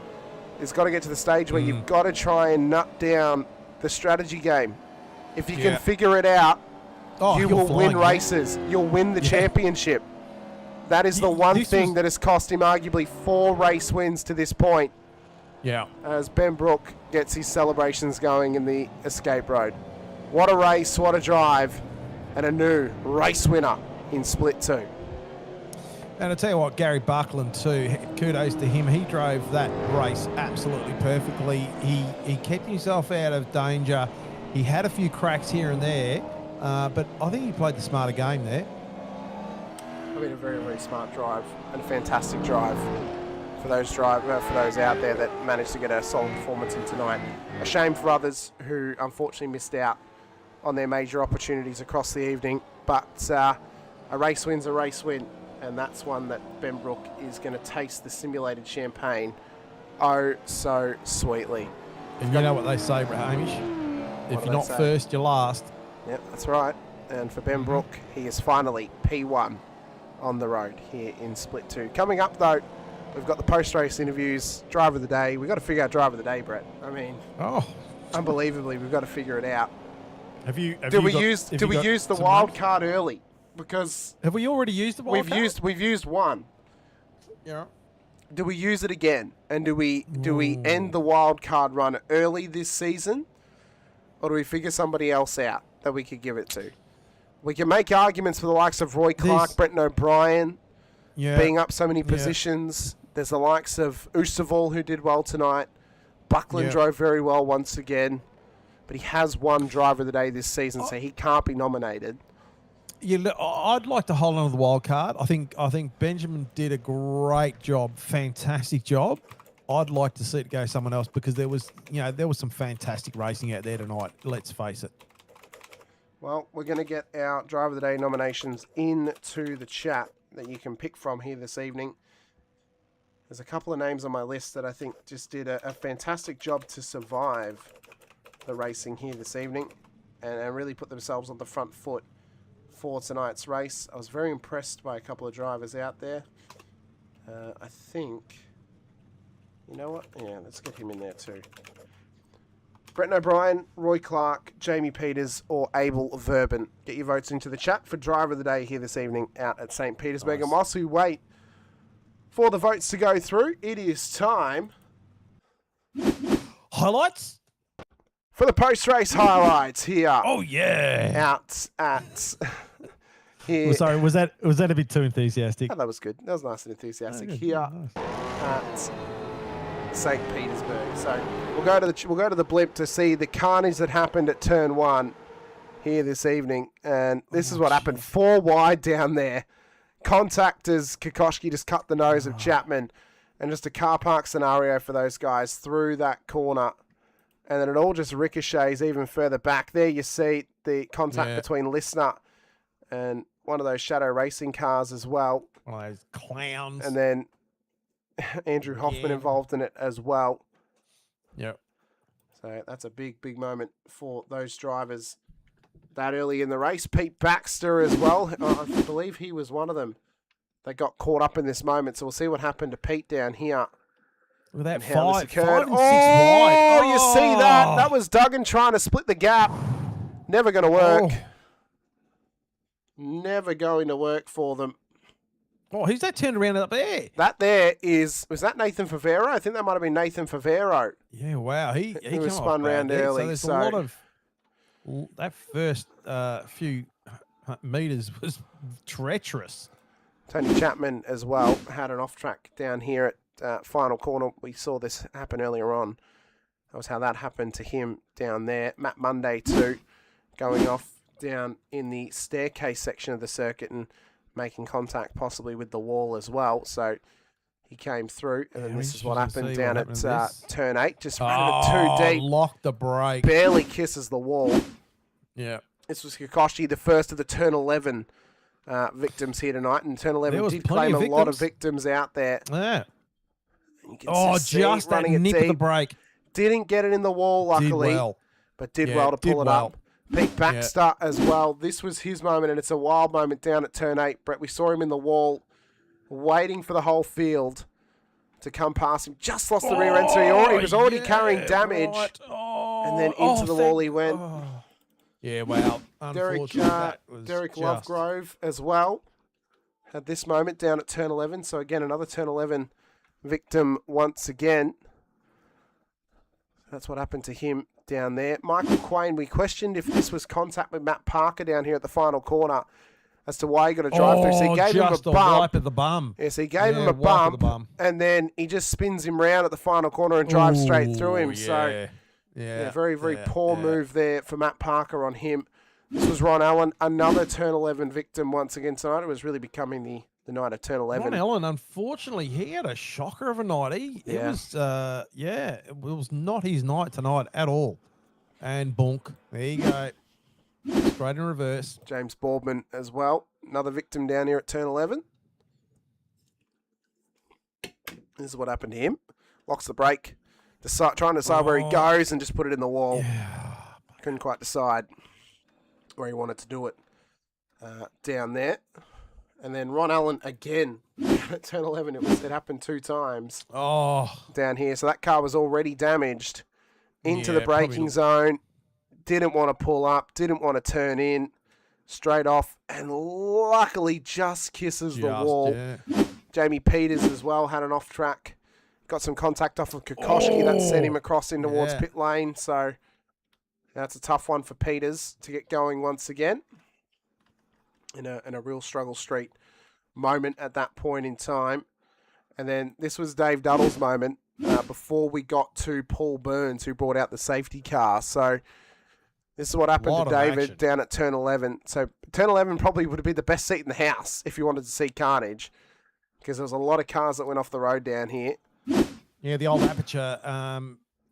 it's got to get to the stage where you've got to try and nut down the strategy game. If you can figure it out, you will win races. You'll win the championship. That is the one thing that has cost him arguably 4 race wins to this point. Yeah. As Ben Brook gets his celebrations going in the escape road. What a race, what a drive, and a new race winner in Split 2. And I tell you what, Gary Buckland too, kudos to him. He drove that race absolutely perfectly. He kept himself out of danger. He had a few cracks here and there, but I think he played the smarter game there. I mean, a very, very smart drive and a fantastic drive for those out there that managed to get a solid performance in tonight. A shame for others who unfortunately missed out on their major opportunities across the evening, but a race win's a race win, and that's one that Ben Brook is going to taste the simulated champagne oh so sweetly. And you know what they say, Hamish? If you're not first, you're last. Yep, that's right. And for Ben Brook, he is finally P1 on the road here in Split 2. Coming up, though, we've got the post-race interviews, driver of the day. We've got to figure out driver of the day, Brett. I mean, unbelievably, we've got to figure it out. Did we use the wild card early? Because have we already used the wild card? We've used one. Yeah. Do we use it again? And do we end the wild card run early this season, or do we figure somebody else out that we could give it to? We can make arguments for the likes of Roy Clark, Brenton O'Brien, being up so many positions. There's the likes of Oosterval, who did well tonight. Buckland drove very well once again, but he has won driver of the day this season, so he can't be nominated. Yeah, I'd like to hold on to the wild card. I think Benjamin did a great job, fantastic job. I'd like to see it go someone else because there was some fantastic racing out there tonight. Let's face it. Well, we're going to get our driver of the day nominations into the chat that you can pick from here this evening. There's a couple of names on my list that I think just did a fantastic job to survive the racing here this evening and really put themselves on the front foot for tonight's race. I was very impressed by a couple of drivers out there. I think, you know what? Yeah, let's get him in there too. Brenton O'Brien, Roy Clark, Jamie Peters, or Abel Verban. Get your votes into the chat for driver of the day here this evening out at St Petersburg. Nice. And whilst we wait for the votes to go through, it is time highlights for the post-race highlights here. Oh yeah, out at here. Well, sorry, was that a bit too enthusiastic? Oh, that was good. That was nice and enthusiastic. Here at St Petersburg. So we'll go to the blimp to see the carnage that happened at turn 1 here this evening, and this is what happened. 4 wide down there. Contact as Kokoschki just cut the nose of Chapman, and just a car park scenario for those guys through that corner and then it all just ricochets even further back. There you see the contact between Listener and one of those shadow racing cars as well. One of those clowns. And then Andrew Hoffman involved in it as well. Yep. So that's a big, big moment for those drivers that early in the race. Pete Baxter as well. I believe he was one of them that got caught up in this moment. So we'll see what happened to Pete down here. Look at that and how this five occurred. and 6 wide. Oh, you see that? That was Duggan trying to split the gap. Never going to work. Never going to work for them. Oh, who's that turned around up there? That there was that Nathan Favero? I think that might have been Nathan Favero. Yeah, wow. He was spun round early. So there's a lot of that first few meters was treacherous. Tony Chapman as well had an off track down here at final corner. We saw this happen earlier on. That was how that happened to him down there. Matt Monday too, going off down in the staircase section of the circuit and making contact possibly with the wall as well. So he came through, and then this is what happened down at turn 8. Just ran it too deep. Locked the brake. Barely kisses the wall. Yeah. This was Kikoshi, the first of the turn 11 victims here tonight. And turn 11 did claim a lot of victims out there. Yeah. Just that nip of the brake. Didn't get it in the wall, luckily. But did well to pull it up. Pete Baxter as well. This was his moment, and it's a wild moment down at turn 8. Brett, we saw him in the wall, waiting for the whole field to come past him. Just lost the rear end, so he was already carrying damage. Right. And then into the wall he went. Yeah, wow. Derek Lovegrove as well had this moment down at turn 11. So again, another turn 11 victim once again. That's what happened to him down there. Michael Quain, we questioned if this was contact with Matt Parker down here at the final corner as to why he got a drive through. So he gave him a bump. Wipe of the bum. Yes, he gave him a bump, and then he just spins him round at the final corner and drives straight through him. So very, very poor move there for Matt Parker on him. This was Ron Allen, another turn 11 victim once again tonight. It was really becoming the night of turn 11. Ron Allen, unfortunately, he had a shocker of a night. It was not his night tonight at all. And bonk. There you go. Straight in reverse. James Boardman as well. Another victim down here at turn 11. This is what happened to him. Locks the brake. Trying to decide where he goes and just put it in the wall. Yeah. Couldn't quite decide where he wanted to do it down there. And then Ron Allen again at turn 11. It happened 2 times down here. So that car was already damaged into the braking zone. Didn't want to pull up. Didn't want to turn in. Straight off. And luckily just kisses the wall. Yeah. Jamie Peters as well had an off track. Got some contact off of Kokoschki that sent him across in towards pit lane. So that's a tough one for Peters to get going once again. In a real struggle street moment at that point in time. And then this was Dave Duddle's moment before we got to Paul Burns, who brought out the safety car. So this is what happened to David down at turn 11. So turn 11 probably would have been the best seat in the house if you wanted to see carnage, because there was a lot of cars that went off the road down here. Yeah, the old Aperture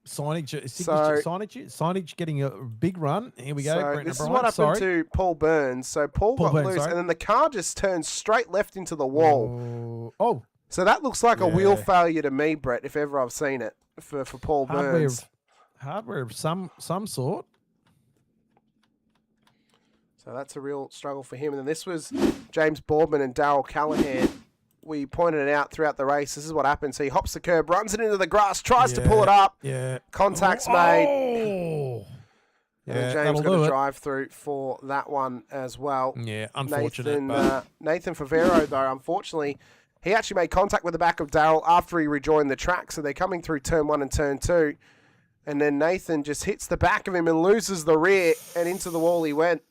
signage getting a big run. Here we go. So this is what happened to Paul Burns. So Paul got loose, and then the car just turned straight left into the wall. So that looks like a wheel failure to me, Brett, if ever I've seen it for Paul Burns. Hardware of some sort. So that's a real struggle for him. And then this was James Boardman and Darryl Callahan. We pointed it out throughout the race. This is what happens. So he hops the curb, runs it into the grass, tries to pull it up. Yeah. Contact's made. And James got a drive through for that one as well. Yeah, unfortunate. Nathan Favero, though, unfortunately, he actually made contact with the back of Darryl after he rejoined the track. So they're coming through turn 1 and turn 2. And then Nathan just hits the back of him and loses the rear, and into the wall he went.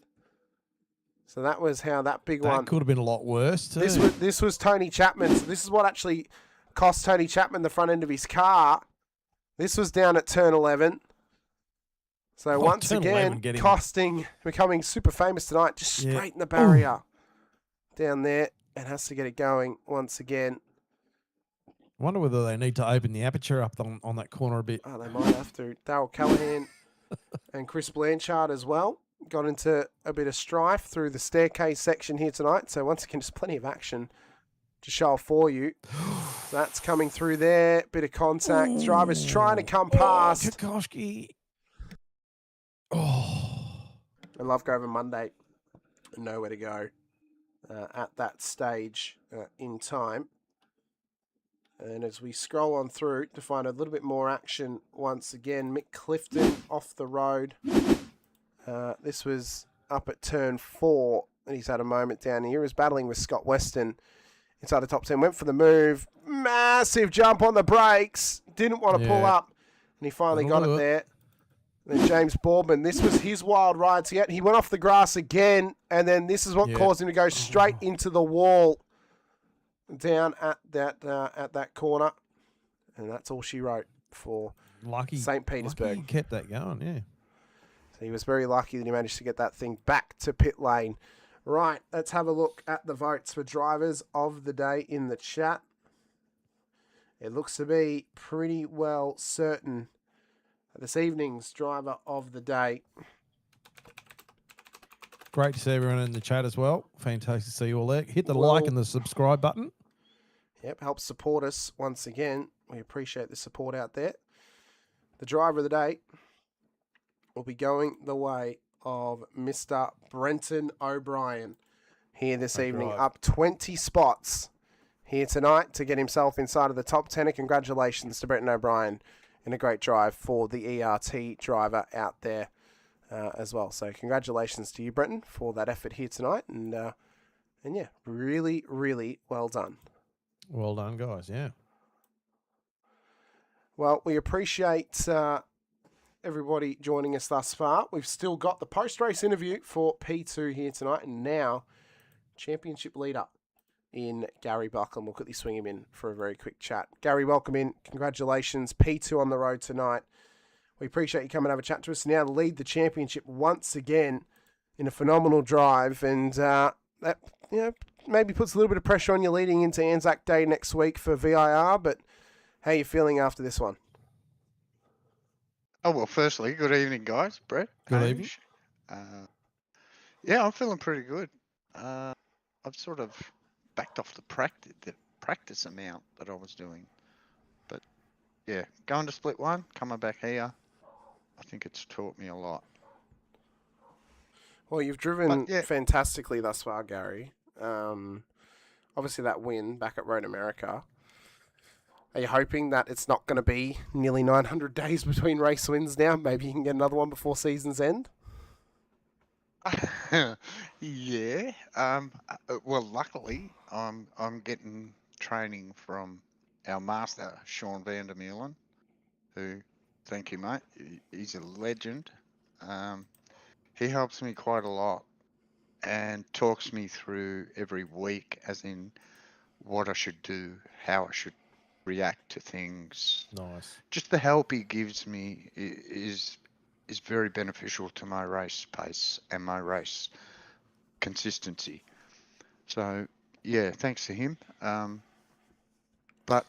So that was how that big one. That could have been a lot worse too. This was Tony Chapman. So this is what actually cost Tony Chapman the front end of his car. This was down at turn 11. So once again, becoming super famous tonight. Just straight in the barrier down there, and has to get it going once again. I wonder whether they need to open the aperture up on that corner a bit. Oh, they might have to. Daryl Callahan and Chris Blanchard as well got into a bit of strife through the staircase section here tonight. So once again, just plenty of action to show for you. So that's coming through there. Bit of contact. Driver's trying to come past. Tchaikovsky. Oh. And Lovegrove and Monday nowhere to go at that stage in time. And as we scroll on through to find a little bit more action once again, Mick Clifton off the road. This was up at turn 4, and he's had a moment down here. He was battling with Scott Weston inside the top 10. Went for the move. Massive jump on the brakes. Didn't want to pull up, and he finally got it there. Then James Boardman, this was his wild ride to get. He went off the grass again, and then this is what caused him to go straight into the wall down at that corner. And that's all she wrote for St Petersburg. Lucky he kept that going, yeah. So he was very lucky that he managed to get that thing back to pit lane. Right, let's have a look at the votes for drivers of the day in the chat. It looks to be pretty well certain this evening's driver of the day. Great to see everyone in the chat as well. Fantastic to see you all there. Hit the like and the subscribe button. Yep, help support us once again. We appreciate the support out there. The driver of the day will be going the way of Mr. Brenton O'Brien here this evening, up 20 spots here tonight to get himself inside of the top 10. And congratulations to Brenton O'Brien in a great drive for the ERT driver out there as well. So congratulations to you, Brenton, for that effort here tonight. And yeah, really, really well done. Well done, guys, yeah. Well, we appreciate everybody joining us thus far. We've still got the post-race interview for P2 here tonight, and now championship leader in Gary Buckland. We'll quickly swing him in for a very quick chat. Gary, welcome in. Congratulations. P2 on the road tonight. We appreciate you coming and have a chat to us. Now lead the championship once again in a phenomenal drive, and that, maybe puts a little bit of pressure on you leading into Anzac Day next week for VIR, but how are you feeling after this one? Oh, well, firstly, good evening, guys. Brett. Good evening. Yeah, I'm feeling pretty good. I've sort of backed off the practice amount that I was doing. But, yeah, going to split one, coming back here, I think it's taught me a lot. Well, you've driven fantastically thus far, Gary. Obviously, that win back at Road America. Are you hoping that it's not going to be nearly 900 days between race wins now? Maybe you can get another one before season's end? Yeah. Well, luckily, I'm getting training from our master, Sean van der Meulen, who, thank you, mate, he's a legend. He helps me quite a lot and talks me through every week, as in what I should do, how I should react to things. Nice. Just the help he gives me is very beneficial to my race pace and my race consistency. So yeah, thanks to him. But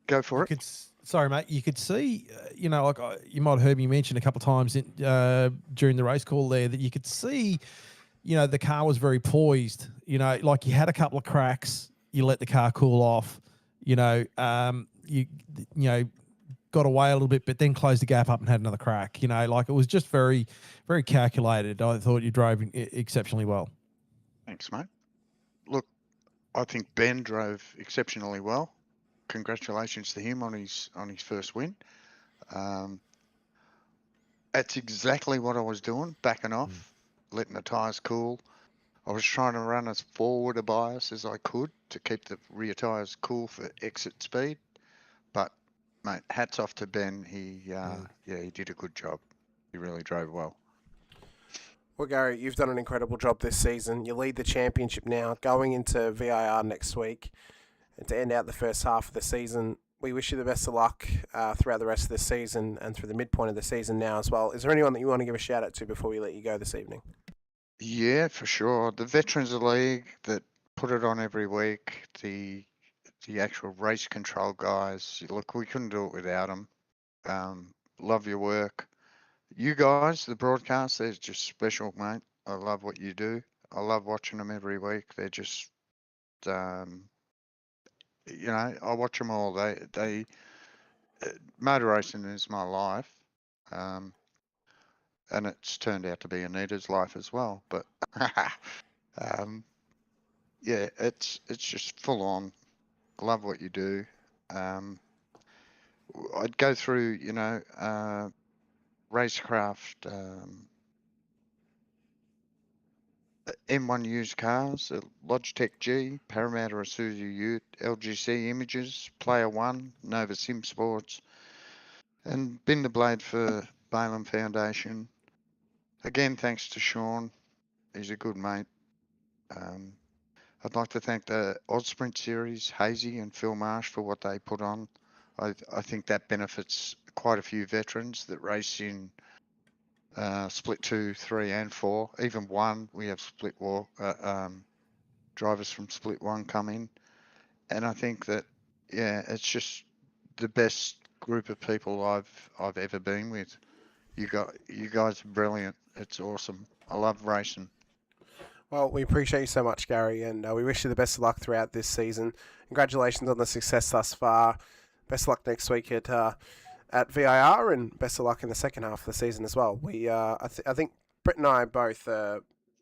go for it. Sorry, mate. You could see, you might have heard me mention a couple of times during the race call there that you could see, the car was very poised. Like you had a couple of cracks, you let the car cool off. You got away a little bit, but then closed the gap up and had another crack. Like it was just very, very calculated. I thought you drove exceptionally well. Thanks, mate. Look, I think Ben drove exceptionally well. Congratulations to him on his first win. That's exactly what I was doing, backing off, letting the tyres cool. I was trying to run as forward a bias as I could to keep the rear tyres cool for exit speed. But, mate, hats off to Ben. He did a good job. He really drove well. Well, Gary, you've done an incredible job this season. You lead the championship now, going into VIR next week. And to end out the first half of the season, we wish you the best of luck throughout the rest of the season and through the midpoint of the season now as well. Is there anyone that you want to give a shout out to before we let you go this evening? Yeah, for sure. The Veterans League that put it on every week, the the actual race control guys. Look, we couldn't do it without them. Love your work. You guys, the broadcast, they're just special, mate. I love what you do. I love watching them every week. They're just, I watch them all. Motor racing is my life, and it's turned out to be Anita's life as well. But yeah, it's just full on. I love what you do. I'd go through, Racecraft, M1 used cars, Logitech G, Parramatta Isuzu Ute, LGC Images, Player One, Nova Sim Sports, and Bin the Blade for Balin Foundation. Again, thanks to Sean. He's a good mate. I'd like to thank the Sprint Series, Hazy and Phil Marsh, for what they put on. I think that benefits quite a few veterans that race in Split 2, 3 and 4. Even 1, we have Split War drivers from Split 1 come in. And I think that, it's just the best group of people I've ever been with. You guys are brilliant. It's awesome. I love racing. Well, we appreciate you so much, Gary, and we wish you the best of luck throughout this season. Congratulations on the success thus far. Best of luck next week at VIR, and best of luck in the second half of the season as well. I think Brett and I both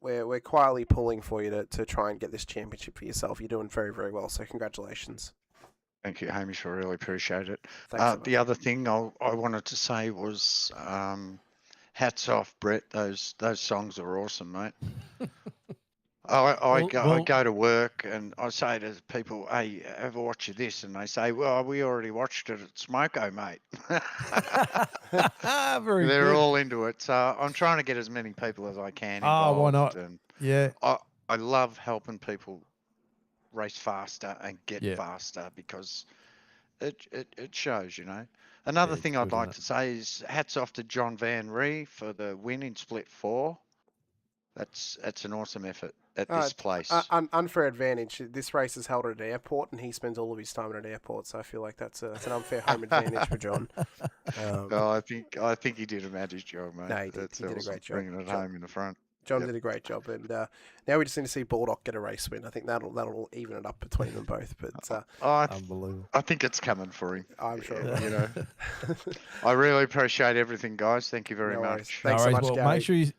we're quietly pulling for you to try and get this championship for yourself. You're doing very, very well, so congratulations. Thank you, Hamish. I really appreciate it. Thanks so much. The other thing I wanted to say was hats off, Brett. Those songs are awesome, mate. I go to work and I say to people, "Hey, ever watch this?" And they say, "Well, we already watched it at Smoko, mate." They're good. all into it, so I'm trying to get as many people as I can Oh, involved. why not? And Yeah. I love helping people race faster and get faster, because it shows, Another thing I'd like to say is hats off to John Van Ree for the win in Split 4. That's an awesome effort at this place. Unfair advantage. This race is held at an airport, and he spends all of his time at an airport. So I feel like that's an unfair home advantage for John. No, I think he did a magic job, mate. No, he did a great job. Bringing it home in the front. John did a great job, and now we just need to see Baldock get a race win. I think that'll even it up between them both. But Unbelievable. I think it's coming for him. I'm sure. I really appreciate everything, guys. Thank you very much. Thanks so much, well, Gary.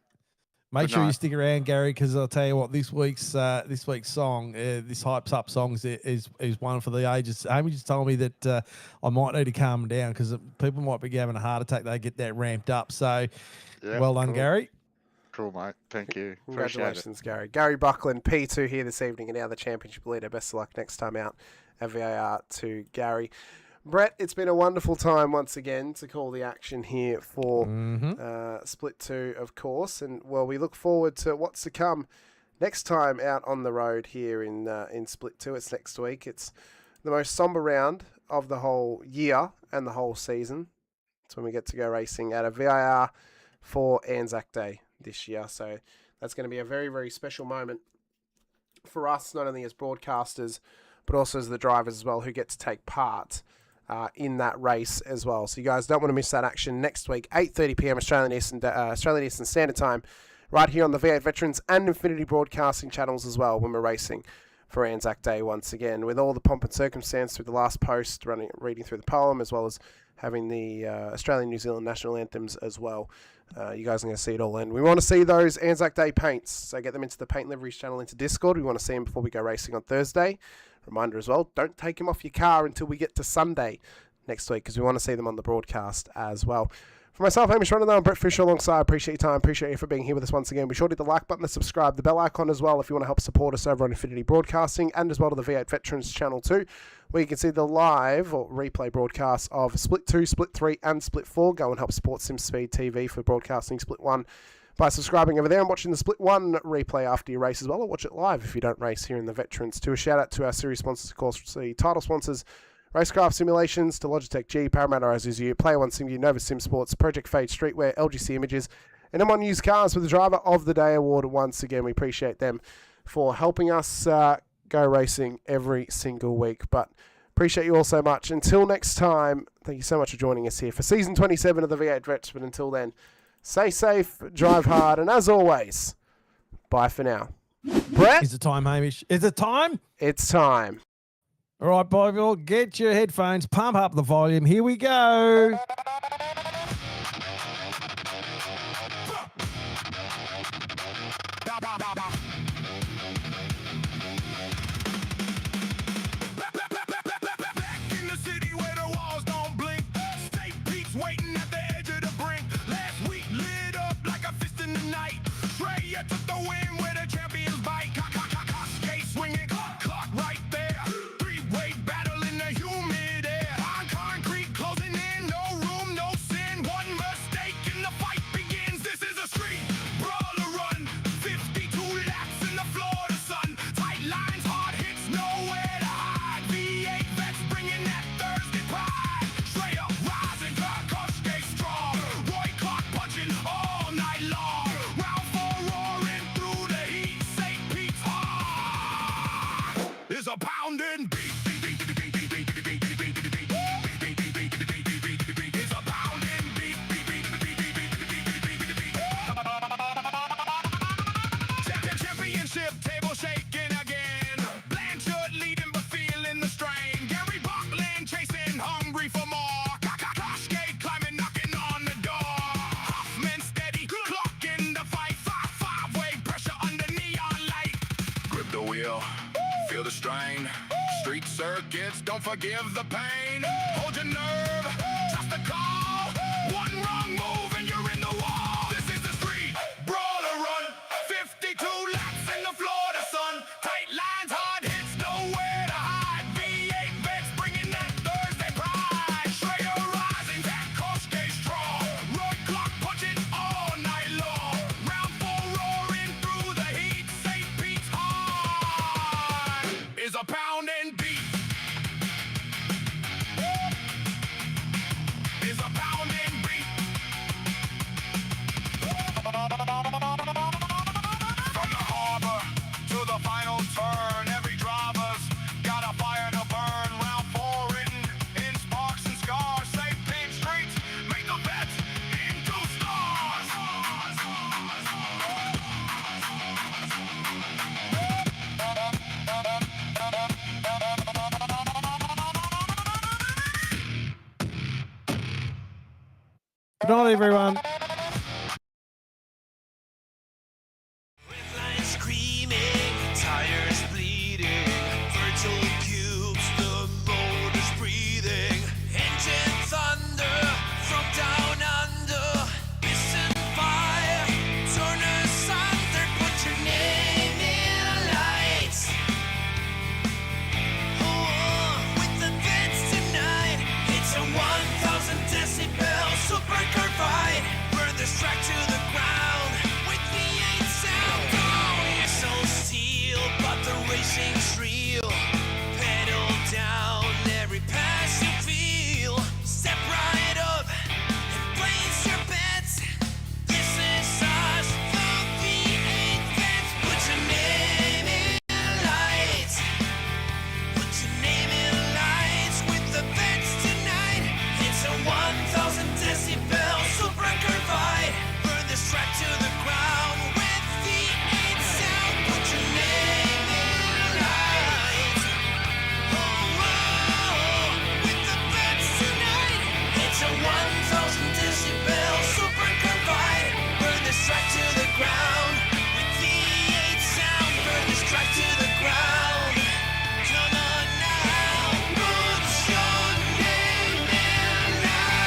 Make sure you stick around, Gary, because I'll tell you what, this week's song, this hypes up songs is one for the ages. Amy just told me that I might need to calm down because people might be having a heart attack. They get that ramped up. So, well done, Gary. Cool, mate. Thank you. Congratulations, Gary. Gary Buckland, P2 here this evening, and now the championship leader. Best of luck next time out at VAR to Gary. Brett, it's been a wonderful time once again to call the action here for Split 2, of course. And, well, we look forward to what's to come next time out on the road here in Split 2. It's next week. It's the most somber round of the whole year and the whole season. It's when we get to go racing at a VIR for Anzac Day this year. So that's going to be a very, very special moment for us, not only as broadcasters, but also as the drivers as well, who get to take part in that race as well. So you guys don't want to miss that action next week, 8:30 p.m. Australian Eastern Standard Time, right here on the V8 Veterans and Infinity Broadcasting channels as well, when we're racing for Anzac Day once again, with all the pomp and circumstance, with the last post reading through the poem, as well as having the Australian New Zealand national anthems as well. You guys are going to see it all, and we want to see those Anzac Day paints, so get them into the Paint Liveries channel, into Discord. We want to see them before we go racing on Thursday. Reminder as well, don't take them off your car until we get to Sunday next week, because we want to see them on the broadcast as well. For myself, Hamish Munro and Brett Fisher alongside, appreciate your time, appreciate you for being here with us once again. Be sure to hit the like button, the subscribe, the bell icon as well if you want to help support us over on Infinity Broadcasting, and as well to the V8 Veterans channel too, where you can see the live or replay broadcasts of Split 2, Split 3 and Split 4. Go and help support SimSpeed TV for broadcasting Split 1 by subscribing over there and watching the Split 1 replay after your race as well, or watch it live if you don't race here in the Veterans too. A shout out to our series sponsors, of course, the title sponsors, Racecraft Simulations, to Logitech G, Parramatta Isuzu Ute, Player One Sim, Nova Sim Sports, Project Fade Streetwear, LGC Images, and M1 Used Cars for the Driver of the Day award. Once again, we appreciate them for helping us go racing every single week. But appreciate you all so much. Until next time, thank you so much for joining us here for season 27 of the V8 Vets. But until then, stay safe, drive hard, and as always, bye for now. Brett? Is it time, Hamish? Is it time? It's time. All right, people, get your headphones, pump up the volume. Here we go. A pounding beat. It's a pounding beat. Championship table shaking again. Blanchard leading but feeling the strain. Gary Buckland chasing, hungry for more. Koshgate climbing, knocking on the door. Hoffman steady, clocking the fight. Five-way pressure under neon light. Grip the wheel. Feel the strain. Street circuits, don't forgive the pain. Hold your nerve, trust the call. One wrong move and you're in the wall. This is the street brawler run. 52 laps in the Florida sun. Tight lines, hard hits, nowhere to hide. V8 Vets bringing that Thursday pride. Schrager rising, that Koshgate strong. Road clock punching all night long. Round 4 roaring through the heat. St. Pete's heart is a pounding beat. Is a pounding beat. From the harbor to the final turn, every driver's got a fire to burn. Round 4 written in sparks and scars. St. Pete streets make the vets into stars. Good night, everyone. Lines screaming, tires bleeding, virtual cubes, the motor's breathing, engine thunder from down under, piston fire, turn asunder, put your name in lights. Oh, with the vets tonight, it's a 1,000 decibel super carbide, burn this track to the ground with V8 sound. Oh, it's so steel, but the racing's real. Pedal down, every pass you feel. Step right up and place your bets. This is us, the V8 Vets. Put your name in lights. Put your name in lights with the vets tonight. It's a 1,000 decibel super carbide. Burn this track to the ground with V8 sound. Put your name in lights. Oh, oh, with the vets tonight. It's a 1,000 decibel super carbide. Burn this track to the ground with V8 sound. Burn this track to the ground. Come on now, put your name in lights.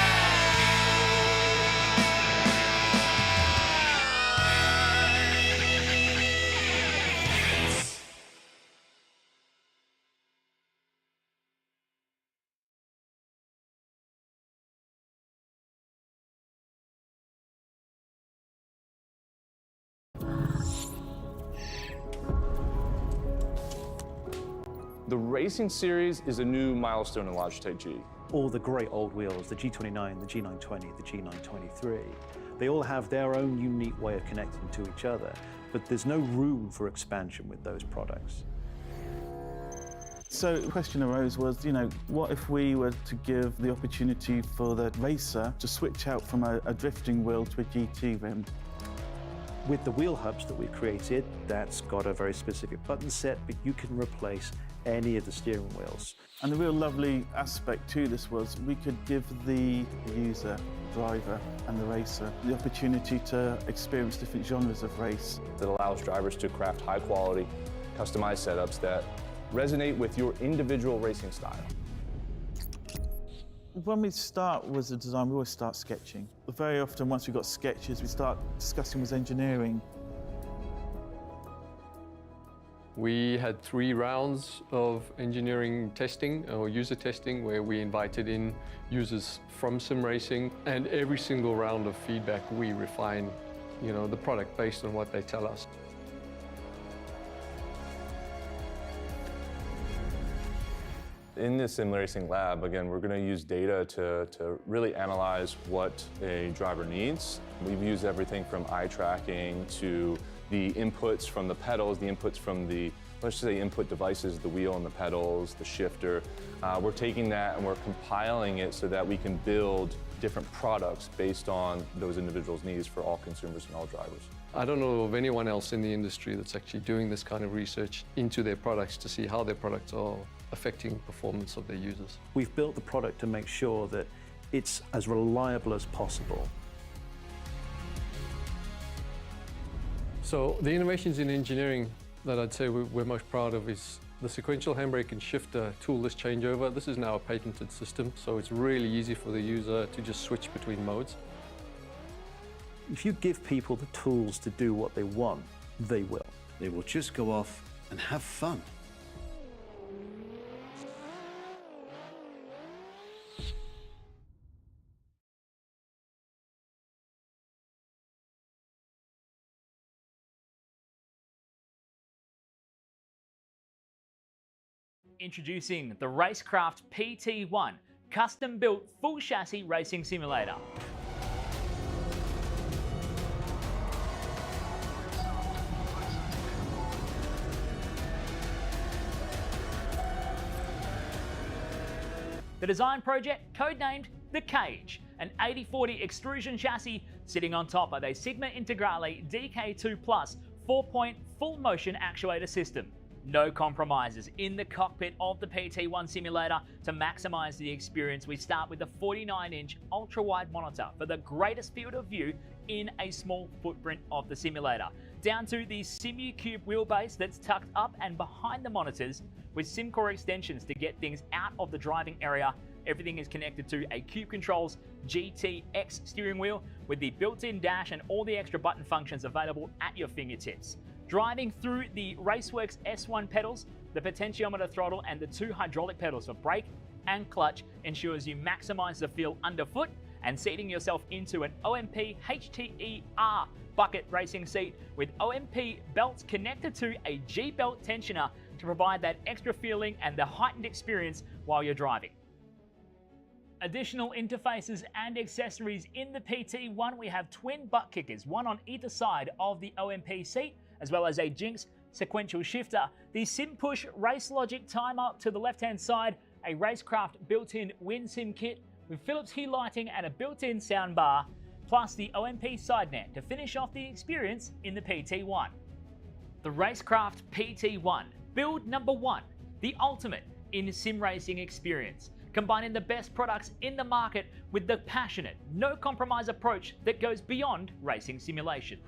The Racing Series is a new milestone in Logitech G. All the great old wheels, the G29, the G920, the G923, they all have their own unique way of connecting to each other, but there's no room for expansion with those products. So the question arose was, what if we were to give the opportunity for the racer to switch out from a drifting wheel to a GT rim? With the wheel hubs that we've created, that's got a very specific button set, but you can replace any of the steering wheels. And the real lovely aspect to this was we could give the user, driver and the racer the opportunity to experience different genres of race. That allows drivers to craft high quality, customized setups that resonate with your individual racing style. When we start with the design, we always start sketching. Very often, once we've got sketches, we start discussing with engineering. We had 3 rounds of engineering testing or user testing where we invited in users from sim racing, and every single round of feedback we refine, the product based on what they tell us. In the sim racing lab, again, we're going to use data to really analyze what a driver needs. We've used everything from eye tracking to the inputs from the pedals, the inputs from the, let's just say, input devices, the wheel and the pedals, the shifter. We're taking that and we're compiling it so that we can build different products based on those individuals' needs for all consumers and all drivers. I don't know of anyone else in the industry that's actually doing this kind of research into their products to see how their products are affecting performance of their users. We've built the product to make sure that it's as reliable as possible. So the innovations in engineering that I'd say we're most proud of is the sequential handbrake and shifter toolless changeover. This is now a patented system, so it's really easy for the user to just switch between modes. If you give people the tools to do what they want, they will. They will just go off and have fun. Introducing the Rackraft PT1, custom-built full chassis racing simulator. The design project, codenamed The Cage, an 80/40 extrusion chassis sitting on top of a Sigma Integrale DK2 Plus 4-point full motion actuator system. No compromises in the cockpit of the PT1 simulator. To maximize the experience, we start with the 49-inch ultra-wide monitor for the greatest field of view in a small footprint of the simulator, down to the SimuCube wheelbase that's tucked up and behind the monitors with SimCore extensions to get things out of the driving area. Everything is connected to a Cube Controls GTX steering wheel with the built-in dash and all the extra button functions available at your fingertips. Driving through the Raceworks S1 pedals, the potentiometer throttle and the 2 hydraulic pedals for brake and clutch ensures you maximize the feel underfoot, and seating yourself into an OMP HTER bucket racing seat with OMP belts connected to a G-belt tensioner to provide that extra feeling and the heightened experience while you're driving. Additional interfaces and accessories in the PT1, we have twin butt kickers, one on either side of the OMP seat, as well as a Jinx sequential shifter, the SimPush Race Logic timer to the left-hand side, a Racecraft built-in WinSim kit with Philips Hue lighting and a built-in sound bar, plus the OMP side net to finish off the experience in the PT1. The Racecraft PT1, build number 1, the ultimate in sim racing experience, combining the best products in the market with the passionate, no-compromise approach that goes beyond racing simulation.